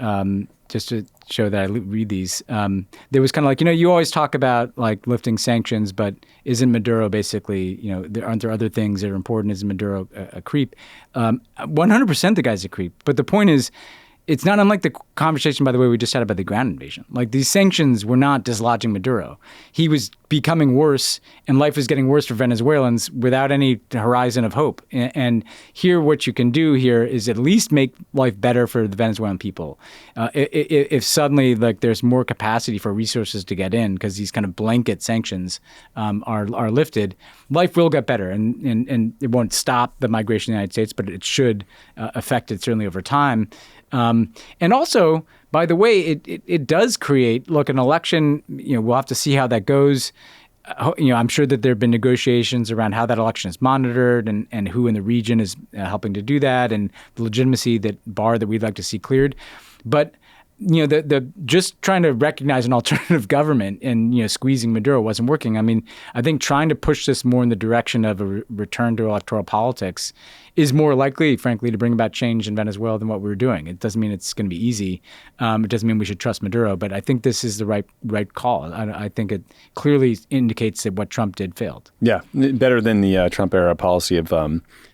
just to show that I read these. There was kind of like, you always talk about like lifting sanctions, but isn't Maduro basically, aren't there other things that are important? Is Maduro a creep? 100% the guy's a creep. But the point is, it's not unlike the conversation, by the way, we just had about the ground invasion. Like, these sanctions were not dislodging Maduro. He was becoming worse, and life was getting worse for Venezuelans without any horizon of hope. And here, what you can do here is at least make life better for the Venezuelan people. If suddenly, like, there's more capacity for resources to get in because these kind of blanket sanctions are lifted, life will get better. And it won't stop the migration to the United States, but it should affect it certainly over time. And also, by the way, it does create, look, an election, we'll have to see how that goes. I'm sure that there have been negotiations around how that election is monitored and who in the region is helping to do that, and the legitimacy bar that we'd like to see cleared. But the just trying to recognize an alternative government and squeezing Maduro wasn't working. I mean, I think trying to push this more in the direction of a return to electoral politics is more likely, frankly, to bring about change in Venezuela than what we were doing. It doesn't mean it's going to be easy. It doesn't mean we should trust Maduro, but I think this is the right call. I think it clearly indicates that what Trump did failed. Yeah, better than the Trump era policy of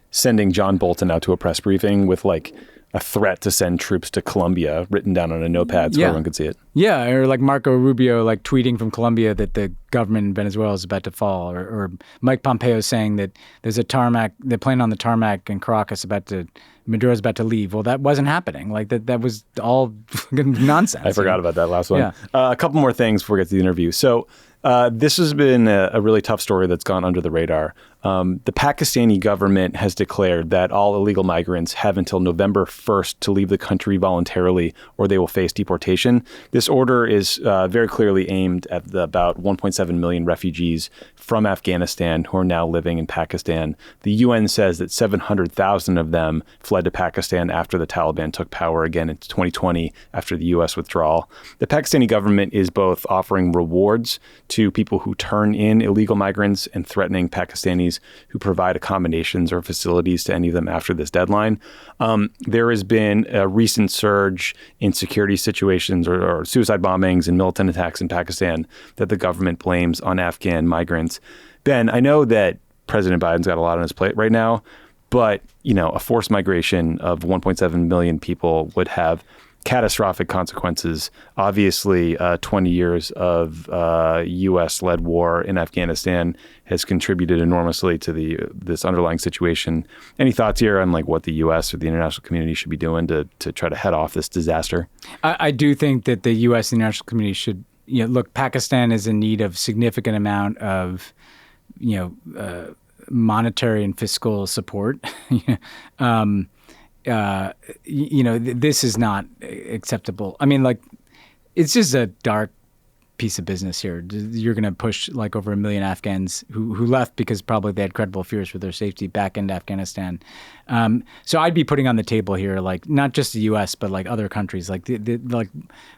sending John Bolton out to a press briefing with like a threat to send troops to Colombia written down on a notepad so everyone could see it. Yeah, or like Marco Rubio like tweeting from Colombia that the government in Venezuela is about to fall, or Mike Pompeo saying that there's a tarmac, the plane on the tarmac in Caracas Maduro's about to leave. Well, that wasn't happening. Like that was all nonsense. I forgot about that last one. Yeah. A couple more things before we get to the interview. So this has been a really tough story that's gone under the radar. The Pakistani government has declared that all illegal migrants have until November 1st to leave the country voluntarily or they will face deportation. This order is very clearly aimed at about 1.7 million refugees from Afghanistan who are now living in Pakistan. The UN says that 700,000 of them fled to Pakistan after the Taliban took power again in 2020 after the U.S. withdrawal. The Pakistani government is both offering rewards to people who turn in illegal migrants and threatening Pakistanis who provide accommodations or facilities to any of them after this deadline. There has been a recent surge in security situations or suicide bombings and militant attacks in Pakistan that the government blames on Afghan migrants. Ben, I know that President Biden's got a lot on his plate right now, but a forced migration of 1.7 million people would have catastrophic consequences. Obviously, 20 years of U.S.-led war in Afghanistan has contributed enormously to this underlying situation. Any thoughts here on like what the U.S. or the international community should be doing to try to head off this disaster? I do think that the U.S. and the international community should, look, Pakistan is in need of significant amount of, monetary and fiscal support. This is not acceptable. I mean, like, it's just a dark piece of business here. You're going to push like over 1 million Afghans who left because probably they had credible fears for their safety back into Afghanistan. So I'd be putting on the table here, like, not just the U.S., but like other countries, like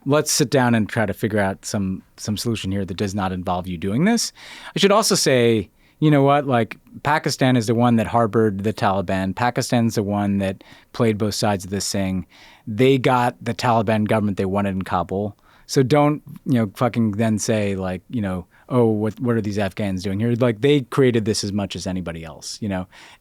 let's sit down and try to figure out some solution here that does not involve you doing this. I should also say, you know what, like, Pakistan is the one that harbored the Taliban. Pakistan's the one that played both sides of this thing. They got the Taliban government they wanted in Kabul. So don't, fucking then say like, oh, what are these Afghans doing here? Like, they created this as much as anybody else,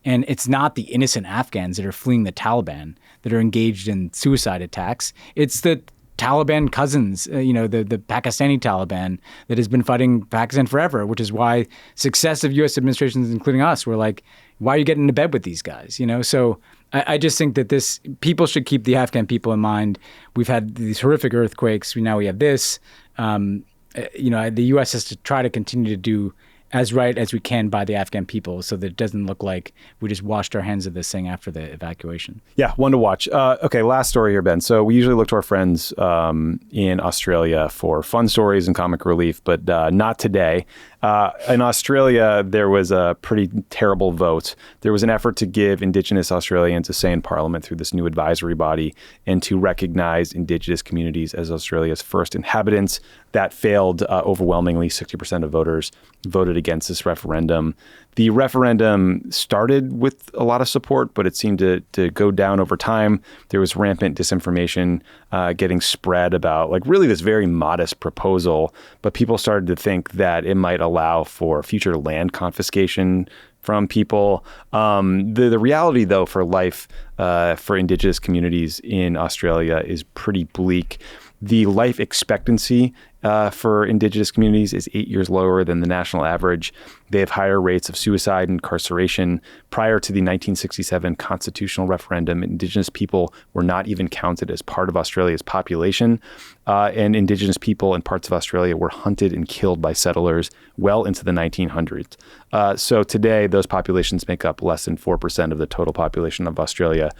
And it's not the innocent Afghans that are fleeing the Taliban that are engaged in suicide attacks. It's the Taliban cousins, the Pakistani Taliban that has been fighting Pakistan forever, which is why successive U.S. administrations, including us, were like, why are you getting into bed with these guys? So I just think that people should keep the Afghan people in mind. We've had these horrific earthquakes. Now we have this. The U.S. has to try to continue to do as right as we can by the Afghan people so that it doesn't look like we just washed our hands of this thing after the evacuation. Yeah, one to watch. Okay, last story here, Ben. So we usually look to our friends in Australia for fun stories and comic relief, but not today. In Australia, there was a pretty terrible vote. There was an effort to give Indigenous Australians a say in Parliament through this new advisory body and to recognize Indigenous communities as Australia's first inhabitants. That failed overwhelmingly. 60% of voters voted against this referendum. The referendum started with a lot of support, but it seemed to go down over time. There was rampant disinformation getting spread about like really this very modest proposal, but people started to think that it might allow for future land confiscation from people. The reality, though, for life for Indigenous communities in Australia is pretty bleak. The life expectancy for Indigenous communities is 8 years lower than the national average. They have higher rates of suicide and incarceration. Prior to the 1967 constitutional referendum, Indigenous people were not even counted as part of Australia's population. And Indigenous people in parts of Australia were hunted and killed by settlers well into the 1900s. So today, those populations make up less than 4% of the total population of Australia.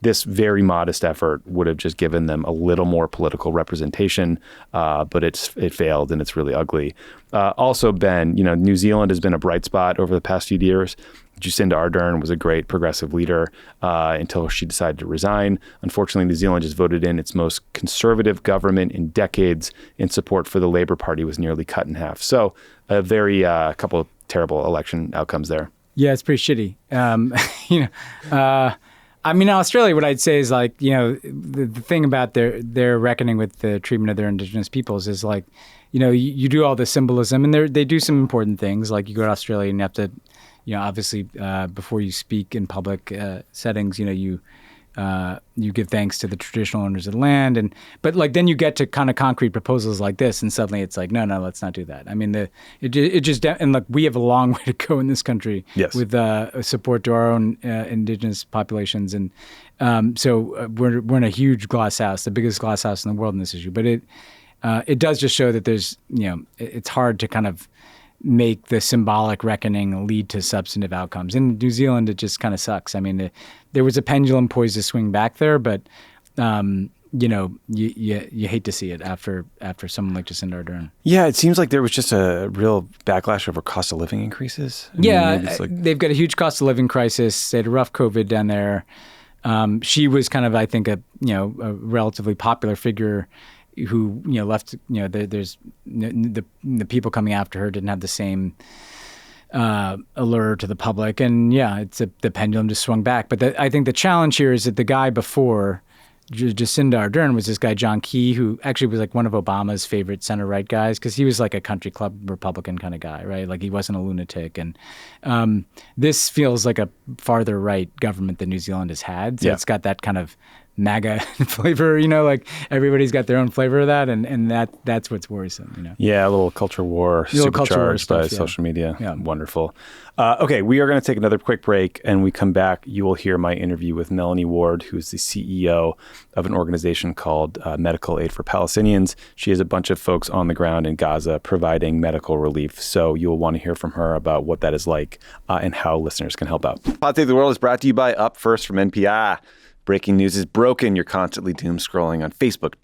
This very modest effort would have just given them a little more political representation, but it failed and it's really ugly. Also, Ben, New Zealand has been a bright spot over the past few years. Jacinda Ardern was a great progressive leader until she decided to resign. Unfortunately, New Zealand just voted in its most conservative government in decades, and support for the Labour Party was nearly cut in half. So a very couple of terrible election outcomes there. Yeah, it's pretty shitty. Australia, what I'd say is like, the thing about their reckoning with the treatment of their Indigenous peoples is like, you do all this symbolism and they do some important things. Like you go to Australia and you have to, obviously before you speak in public settings, you give thanks to the traditional owners of the land. But like then you get to kind of concrete proposals like this and suddenly it's like, no, let's not do that. I mean, and look, we have a long way to go in this country with support to our own Indigenous populations. And so we're in a huge glass house, the biggest glass house in the world in this issue. But it does just show that there's, it's hard to kind of make the symbolic reckoning lead to substantive outcomes. In New Zealand, it just kind of sucks. I mean, there was a pendulum poised to swing back there, but you hate to see it after someone like Jacinda Ardern. Yeah, it seems like there was just a real backlash over cost of living increases. They've got a huge cost of living crisis. They had a rough COVID down there. She was kind of, I think, a relatively popular figure who left. There's the people coming after her didn't have the same allure to the public, and the pendulum just swung back. But I think the challenge here is that the guy before Jacinda Ardern was this guy John Key, who actually was like one of Obama's favorite center right guys because he was like a country club Republican kind of guy, right? Like he wasn't a lunatic, and this feels like a farther right government than New Zealand has had. So it's got that kind of MAGA flavor, like everybody's got their own flavor of that, and that's what's worrisome, Yeah, a little culture war supercharged by social media. Yeah. Wonderful. Okay, we are going to take another quick break, and we come back, you will hear my interview with Melanie War, who's the CEO of an organization called Medical Aid for Palestinians. She has a bunch of folks on the ground in Gaza providing medical relief, so you'll want to hear from her about what that is like and how listeners can help out. Hot Take of the World is brought to you by Up First from NPR. Breaking news is broken. You're constantly doom scrolling on Facebook,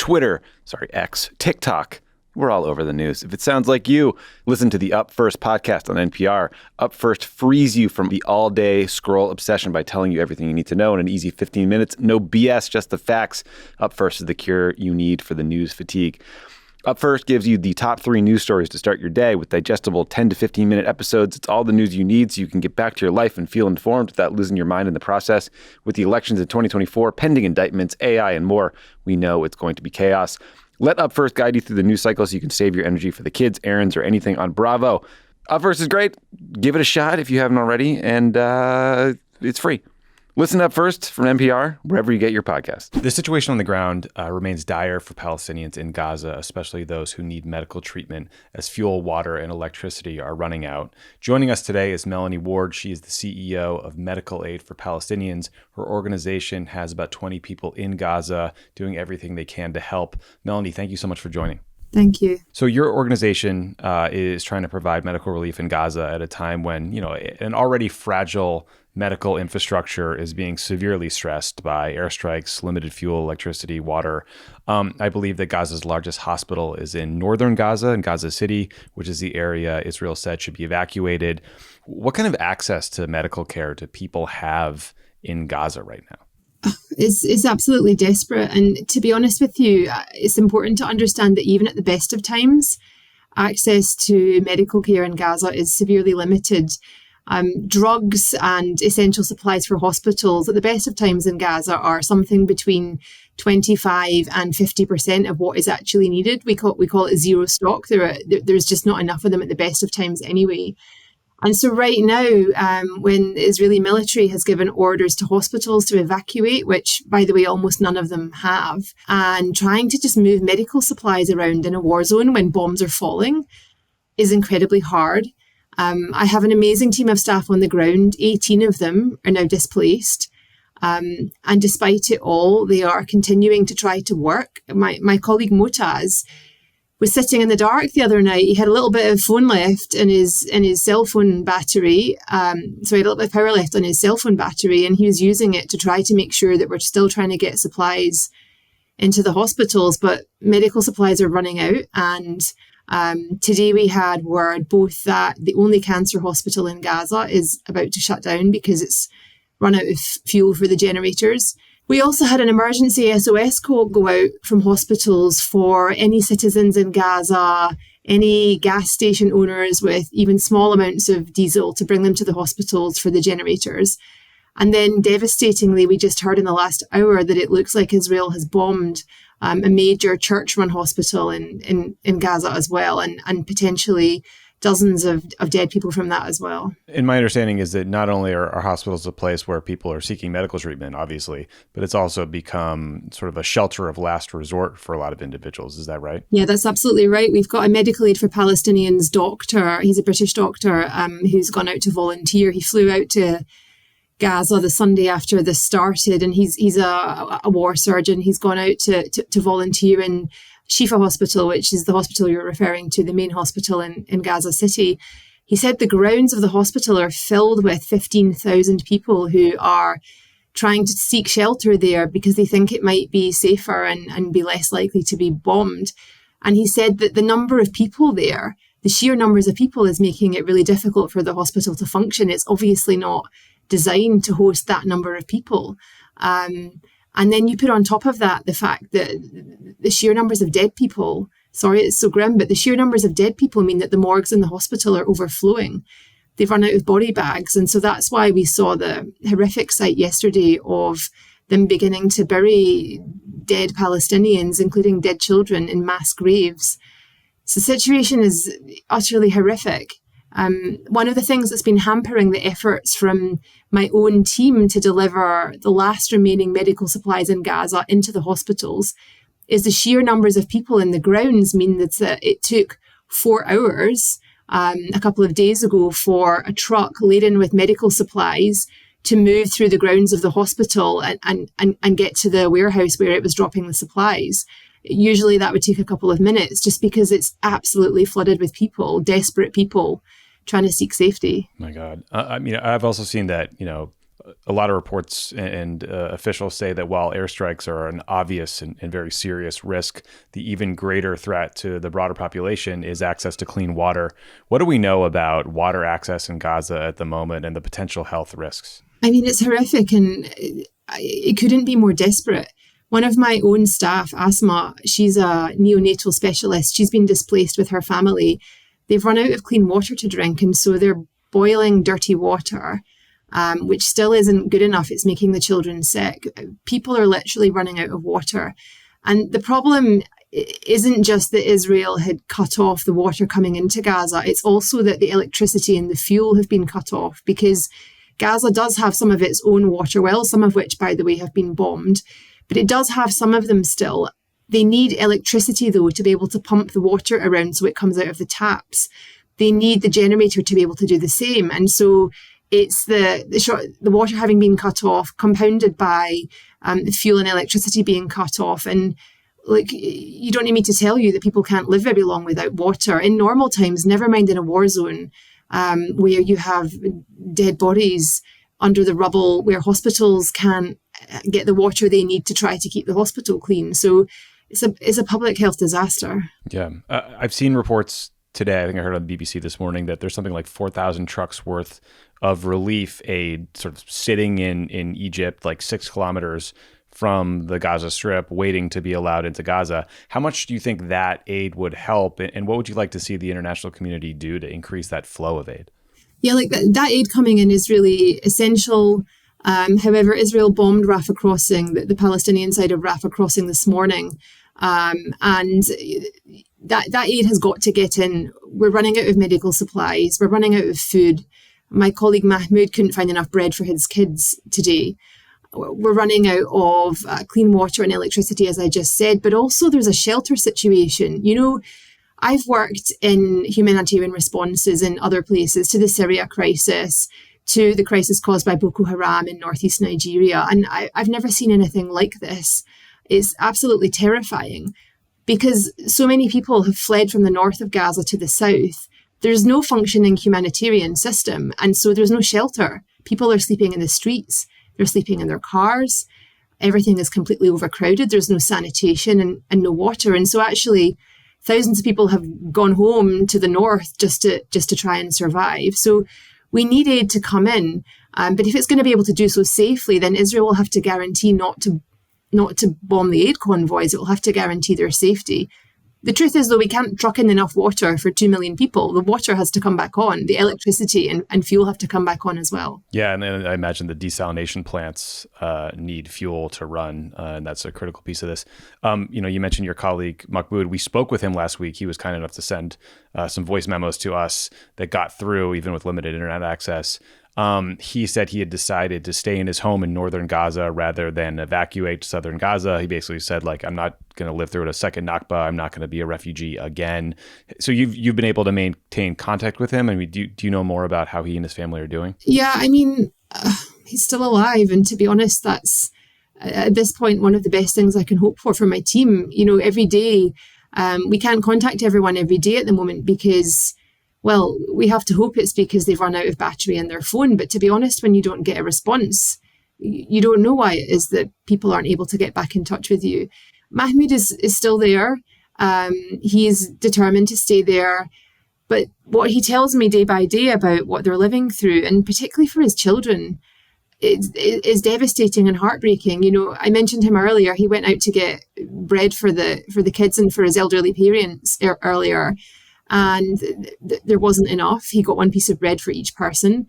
X, TikTok. We're all over the news. If it sounds like you, listen to the Up First podcast on NPR. Up First frees you from the all-day scroll obsession by telling you everything you need to know in an easy 15 minutes. No BS, just the facts. Up First is the cure you need for the news fatigue. Up First gives you the top 3 news stories to start your day with digestible 10 to 15-minute episodes. It's all the news you need so you can get back to your life and feel informed without losing your mind in the process. With the elections in 2024, pending indictments, AI, and more, we know it's going to be chaos. Let Up First guide you through the news cycle so you can save your energy for the kids, errands, or anything on Bravo. Up First is great. Give it a shot if you haven't already, and it's free. Listen Up First from NPR, wherever you get your podcast. The situation on the ground remains dire for Palestinians in Gaza, especially those who need medical treatment as fuel, water, and electricity are running out. Joining us today is Melanie War. She is the CEO of Medical Aid for Palestinians. Her organization has about 20 people in Gaza doing everything they can to help. Melanie, thank you so much for joining. Thank you. So your organization is trying to provide medical relief in Gaza at a time when, an already fragile medical infrastructure is being severely stressed by airstrikes, limited fuel, electricity, water. I believe that Gaza's largest hospital is in northern Gaza, in Gaza City, which is the area Israel said should be evacuated. What kind of access to medical care do people have in Gaza right now? It's absolutely desperate. And to be honest with you, it's important to understand that even at the best of times, access to medical care in Gaza is severely limited. Drugs and essential supplies for hospitals at the best of times in Gaza are something between 25 and 50% of what is actually needed. We call it zero stock. There's just not enough of them at the best of times anyway. And so right now, when the Israeli military has given orders to hospitals to evacuate, which, by the way, almost none of them have, and trying to just move medical supplies around in a war zone when bombs are falling is incredibly hard. I have an amazing team of staff on the ground. 18 of them are now displaced. And despite it all, they are continuing to try to work. My colleague Motaz was sitting in the dark the other night. He had a little bit of phone left in his cell phone battery. So he had a little bit of power left on his cell phone battery, and he was using it to try to make sure that we're still trying to get supplies into the hospitals. But medical supplies are running out. And today we had word both that the only cancer hospital in Gaza is about to shut down because it's run out of fuel for the generators. We also had an emergency SOS call go out from hospitals for any citizens in Gaza, any gas station owners with even small amounts of diesel to bring them to the hospitals for the generators. And then devastatingly, we just heard in the last hour that it looks like Israel has bombed a major church-run hospital in Gaza as well, and potentially dozens of dead people from that as well. And my understanding is that not only are hospitals a place where people are seeking medical treatment, obviously, but it's also become sort of a shelter of last resort for a lot of individuals. Is that right? Yeah, that's absolutely right. We've got a medical aid for Palestinians doctor. He's a British doctor who's gone out to volunteer. He flew out to Gaza the Sunday after this started, and he's a war surgeon. He's gone out to volunteer in Shifa Hospital, which is the hospital you're referring to, the main hospital in Gaza City. He said the grounds of the hospital are filled with 15,000 people who are trying to seek shelter there because they think it might be safer and be less likely to be bombed. And he said that the number of people there, the sheer numbers of people, is making it really difficult for the hospital to function. It's obviously not designed to host that number of people. And then you put on top of that the fact that the sheer numbers of dead people, sorry, it's so grim, but the sheer numbers of dead people mean that the morgues in the hospital are overflowing. They've run out of body bags. And so that's why we saw the horrific sight yesterday of them beginning to bury dead Palestinians, including dead children, in mass graves. So the situation is utterly horrific. One of the things that's been hampering the efforts from my own team to deliver the last remaining medical supplies in Gaza into the hospitals is the sheer numbers of people in the grounds mean that it took 4 hours a couple of days ago for a truck laden with medical supplies to move through the grounds of the hospital and get to the warehouse where it was dropping the supplies. Usually that would take a couple of minutes just because it's absolutely flooded with people, desperate people trying to seek safety. My God. I've also seen that, a lot of reports and officials say that while airstrikes are an obvious and very serious risk, the even greater threat to the broader population is access to clean water. What do we know about water access in Gaza at the moment and the potential health risks? It's horrific, and it couldn't be more desperate. One of my own staff, Asma, she's a neonatal specialist. She's been displaced with her family. They've run out of clean water to drink, and so they're boiling dirty water, which still isn't good enough. It's making the children sick. People are literally running out of water. And the problem isn't just that Israel had cut off the water coming into Gaza. It's also that the electricity and the fuel have been cut off, because Gaza does have some of its own water wells, some of which, by the way, have been bombed, but it does have some of them still. They need electricity, though, to be able to pump the water around so it comes out of the taps. They need the generator to be able to do the same. And so it's the water having been cut off, compounded by the fuel and electricity being cut off. And like, you don't need me to tell you that people can't live very long without water. In normal times, never mind in a war zone, where you have dead bodies under the rubble, where hospitals can't get the water they need to try to keep the hospital clean. So it's a public health disaster. Yeah. I've seen reports today, I think I heard on the BBC this morning, that there's something like 4,000 trucks worth of relief aid sort of sitting in Egypt, like 6 kilometers from the Gaza Strip, waiting to be allowed into Gaza. How much do you think that aid would help? And what would you like to see the international community do to increase that flow of aid? Yeah, like that aid coming in is really essential. However, Israel bombed Rafah crossing, the Palestinian side of Rafah crossing this morning. And that aid has got to get in. We're running out of medical supplies. We're running out of food. My colleague Mahmoud couldn't find enough bread for his kids today. We're running out of clean water and electricity, as I just said, but also there's a shelter situation. You know, I've worked in humanitarian responses in other places, to the Syria crisis, to the crisis caused by Boko Haram in northeast Nigeria, and I've never seen anything like this. It's absolutely terrifying because so many people have fled from the north of Gaza to the south. There's no functioning humanitarian system, and so there's no shelter. People are sleeping in the streets. They're sleeping in their cars. Everything is completely overcrowded. There's no sanitation and no water. And so actually, thousands of people have gone home to the north just to try and survive. So we need aid to come in. But if it's going to be able to do so safely, then Israel will have to guarantee not to bomb the aid convoys. It will have to guarantee their safety. The truth is, though, we can't truck in enough water for 2 million people. The water has to come back on. The electricity and fuel have to come back on as well. Yeah, and I imagine the desalination plants need fuel to run, and that's a critical piece of this. You mentioned your colleague, Mahmoud. We spoke with him last week. He was kind enough to send some voice memos to us that got through, even with limited internet access. He said he had decided to stay in his home in northern Gaza rather than evacuate southern Gaza. He basically said, like, I'm not going to live through a second Nakba. I'm not going to be a refugee again. So you've been able to maintain contact with him. I mean, do you know more about how he and his family are doing? Yeah, I mean, he's still alive. And to be honest, that's at this point one of the best things I can hope for my team. You know, every day, we can't contact everyone every day at the moment because, well, we have to hope it's because they've run out of battery in their phone. But to be honest, when you don't get a response, you don't know why it is that people aren't able to get back in touch with you. Mahmoud is still there. He is determined to stay there. But what he tells me day by day about what they're living through, and particularly for his children, is devastating and heartbreaking. You know, I mentioned him earlier. He went out to get bread for the kids and for his elderly parents earlier. And there wasn't enough. He got one piece of bread for each person.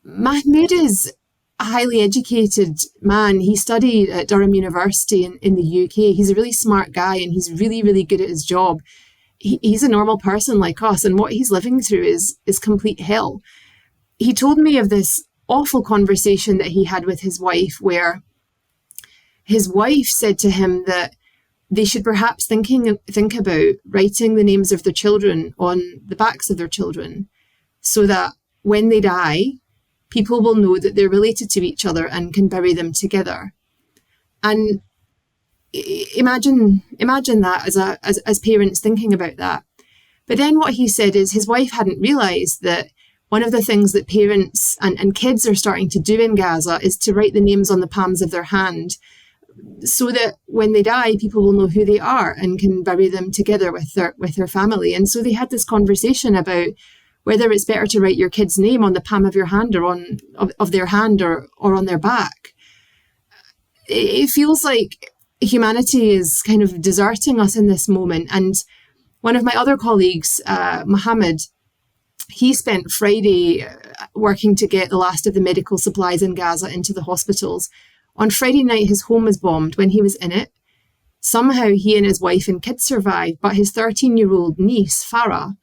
Mahmoud is a highly educated man. He studied at Durham University in the UK. He's a really smart guy and he's really, really good at his job. He's a normal person like us, and what he's living through is complete hell. He told me of this awful conversation that he had with his wife, where his wife said to him that they should perhaps think about writing the names of their children on the backs of their children so that when they die, people will know that they're related to each other and can bury them together. And imagine that as parents thinking about that. But then what he said is his wife hadn't realised that one of the things that parents and kids are starting to do in Gaza is to write the names on the palms of their hand, so that when they die, people will know who they are and can bury them together with their family. And so they had this conversation about whether it's better to write your kid's name on the palm of your hand or of their hand or on their back. It feels like humanity is kind of deserting us in this moment. And one of my other colleagues, Mohammed, he spent Friday working to get the last of the medical supplies in Gaza into the hospitals. On Friday night, his home was bombed. When he was in it, somehow he and his wife and kids survived, but his 13-year-old niece, Farah,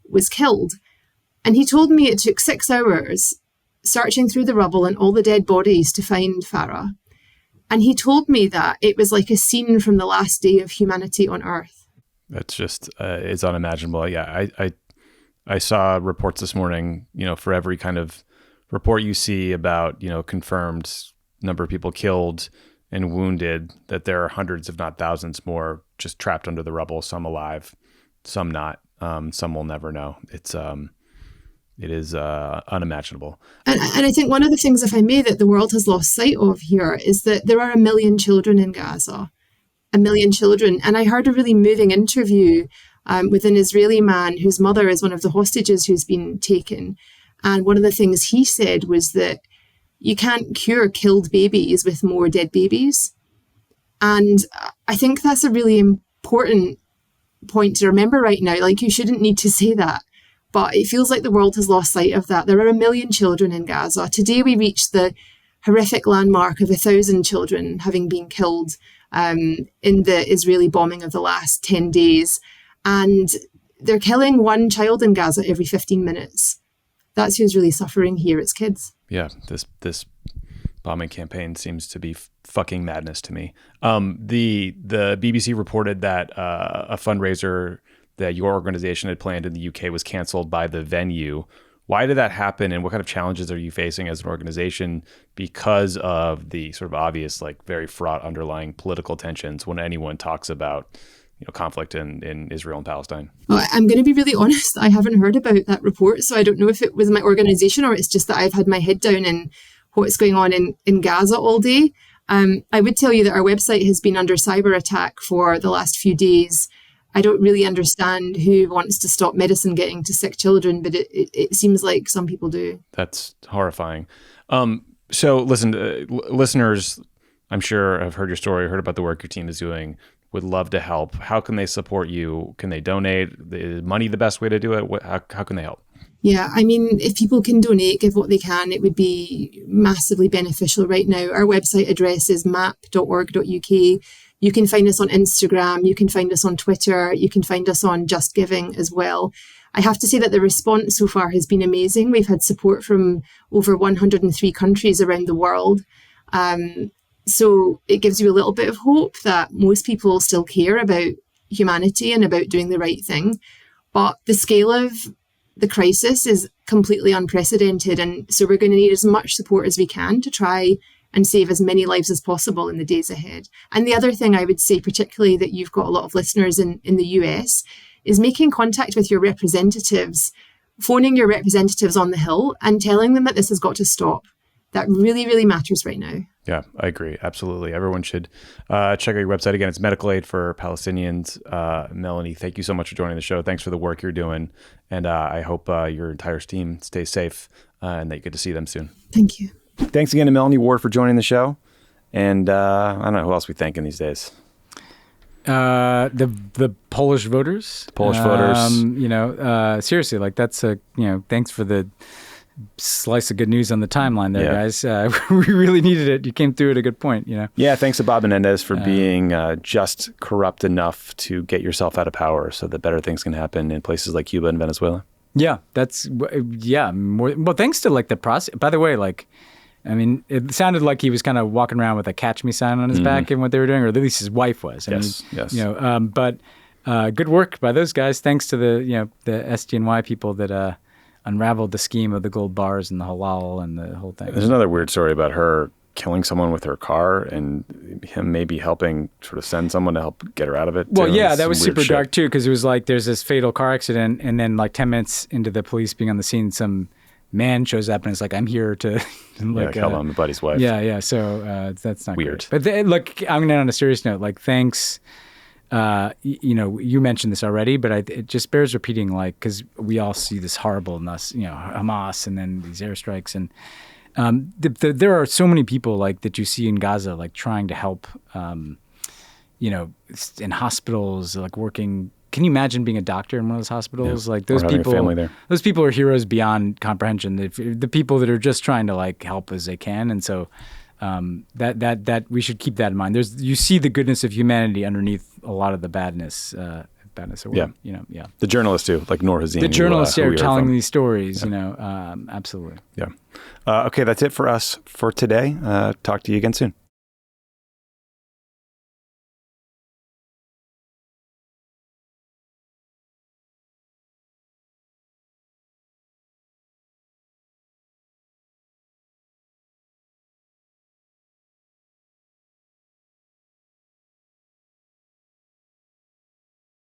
was killed. And he told me it took 6 hours searching through the rubble and all the dead bodies to find Farah. And he told me that it was like a scene from the last day of humanity on Earth. That's just, it's unimaginable. Yeah, I saw reports this morning, for every kind of report you see about, confirmed number of people killed and wounded, that there are hundreds, if not thousands more, just trapped under the rubble, some alive, some not. Some will never know. It is unimaginable. And I think one of the things, if I may, that the world has lost sight of here is that there are 1 million children in Gaza. 1 million children. And I heard a really moving interview with an Israeli man whose mother is one of the hostages who's been taken. And one of the things he said was that you can't cure killed babies with more dead babies. And I think that's a really important point to remember right now. Like, you shouldn't need to say that, but it feels like the world has lost sight of that. There are 1 million children in Gaza. Today we reached the horrific landmark of 1,000 children having been killed in the Israeli bombing of the last 10 days. And they're killing one child in Gaza every 15 minutes. That's who's really suffering here. It's kids. Yeah, this bombing campaign seems to be fucking madness to me. The BBC reported that a fundraiser that your organization had planned in the UK was canceled by the venue. Why did that happen, and what kind of challenges are you facing as an organization because of the sort of obvious, like, very fraught underlying political tensions when anyone talks about, you know, conflict in Israel and Palestine? Well, I'm going to be really honest. I haven't heard about that report, so I don't know if it was my organization or it's just that I've had my head down in what's going on in Gaza all day. I would tell you that our website has been under cyber attack for the last few days. I don't really understand who wants to stop medicine getting to sick children, but it seems like some people do. That's horrifying. So listen, listeners, I'm sure have heard your story, heard about the work your team is doing, would love to help. How can they support you? Can they donate? Is money the best way to do it? How can they help? Yeah, I mean, if people can donate, give what they can, it would be massively beneficial right now. Our website address is map.org.uk. You can find us on Instagram. You can find us on Twitter. You can find us on Just Giving as well. I have to say that the response so far has been amazing. We've had support from over 103 countries around the world. So it gives you a little bit of hope that most people still care about humanity and about doing the right thing. But the scale of the crisis is completely unprecedented. And so we're going to need as much support as we can to try and save as many lives as possible in the days ahead. And the other thing I would say, particularly that you've got a lot of listeners in the US, is making contact with your representatives, phoning your representatives on the Hill and telling them that this has got to stop. That really, really matters right now. Yeah, I agree. Absolutely. Everyone should check out your website. Again, it's Medical Aid for Palestinians. Melanie, thank you so much for joining the show. Thanks for the work you're doing. And I hope your entire team stays safe and that you get to see them soon. Thank you. Thanks again to Melanie War for joining the show. And I don't know who else we thank in these days. The Polish voters. The Polish voters. Seriously, like that's thanks for the slice of good news on the timeline there, guys. We really needed it. You came through at a good point, Yeah, thanks to Bob Menendez for being just corrupt enough to get yourself out of power so that better things can happen in places like Cuba and Venezuela. Yeah, thanks to like the process. By the way, it sounded like he was kind of walking around with a "Catch Me" sign on his back and what they were doing, or at least his wife was. Yes. But good work by those guys. Thanks to the SDNY people that unraveled the scheme of the gold bars and the halal and the whole thing. There's another weird story about her killing someone with her car and him maybe helping sort of send someone to help get her out of it. Well, yeah, that was super dark too, because it was like there's this fatal car accident, and then like 10 minutes into the police being on the scene, some man shows up and is like, "I'm here to kill my buddy's wife." Yeah. So that's not weird. Great. But look, I'm going to, on a serious note, like, thanks. You mentioned this already, but it just bears repeating, like, because we all see this horribleness, Hamas, and then these airstrikes, and there are so many people like that you see in Gaza, like trying to help, in hospitals, like working. Can you imagine being a doctor in one of those hospitals? Yeah. Like those people, family there. Those people are heroes beyond comprehension. The people that are just trying to like help as they can, and so. That we should keep that in mind. You see the goodness of humanity underneath a lot of the badness. The journalists too, like Noor Hazim. The journalists are telling these stories. Absolutely. Yeah. Okay, that's it for us for today. Talk to you again soon.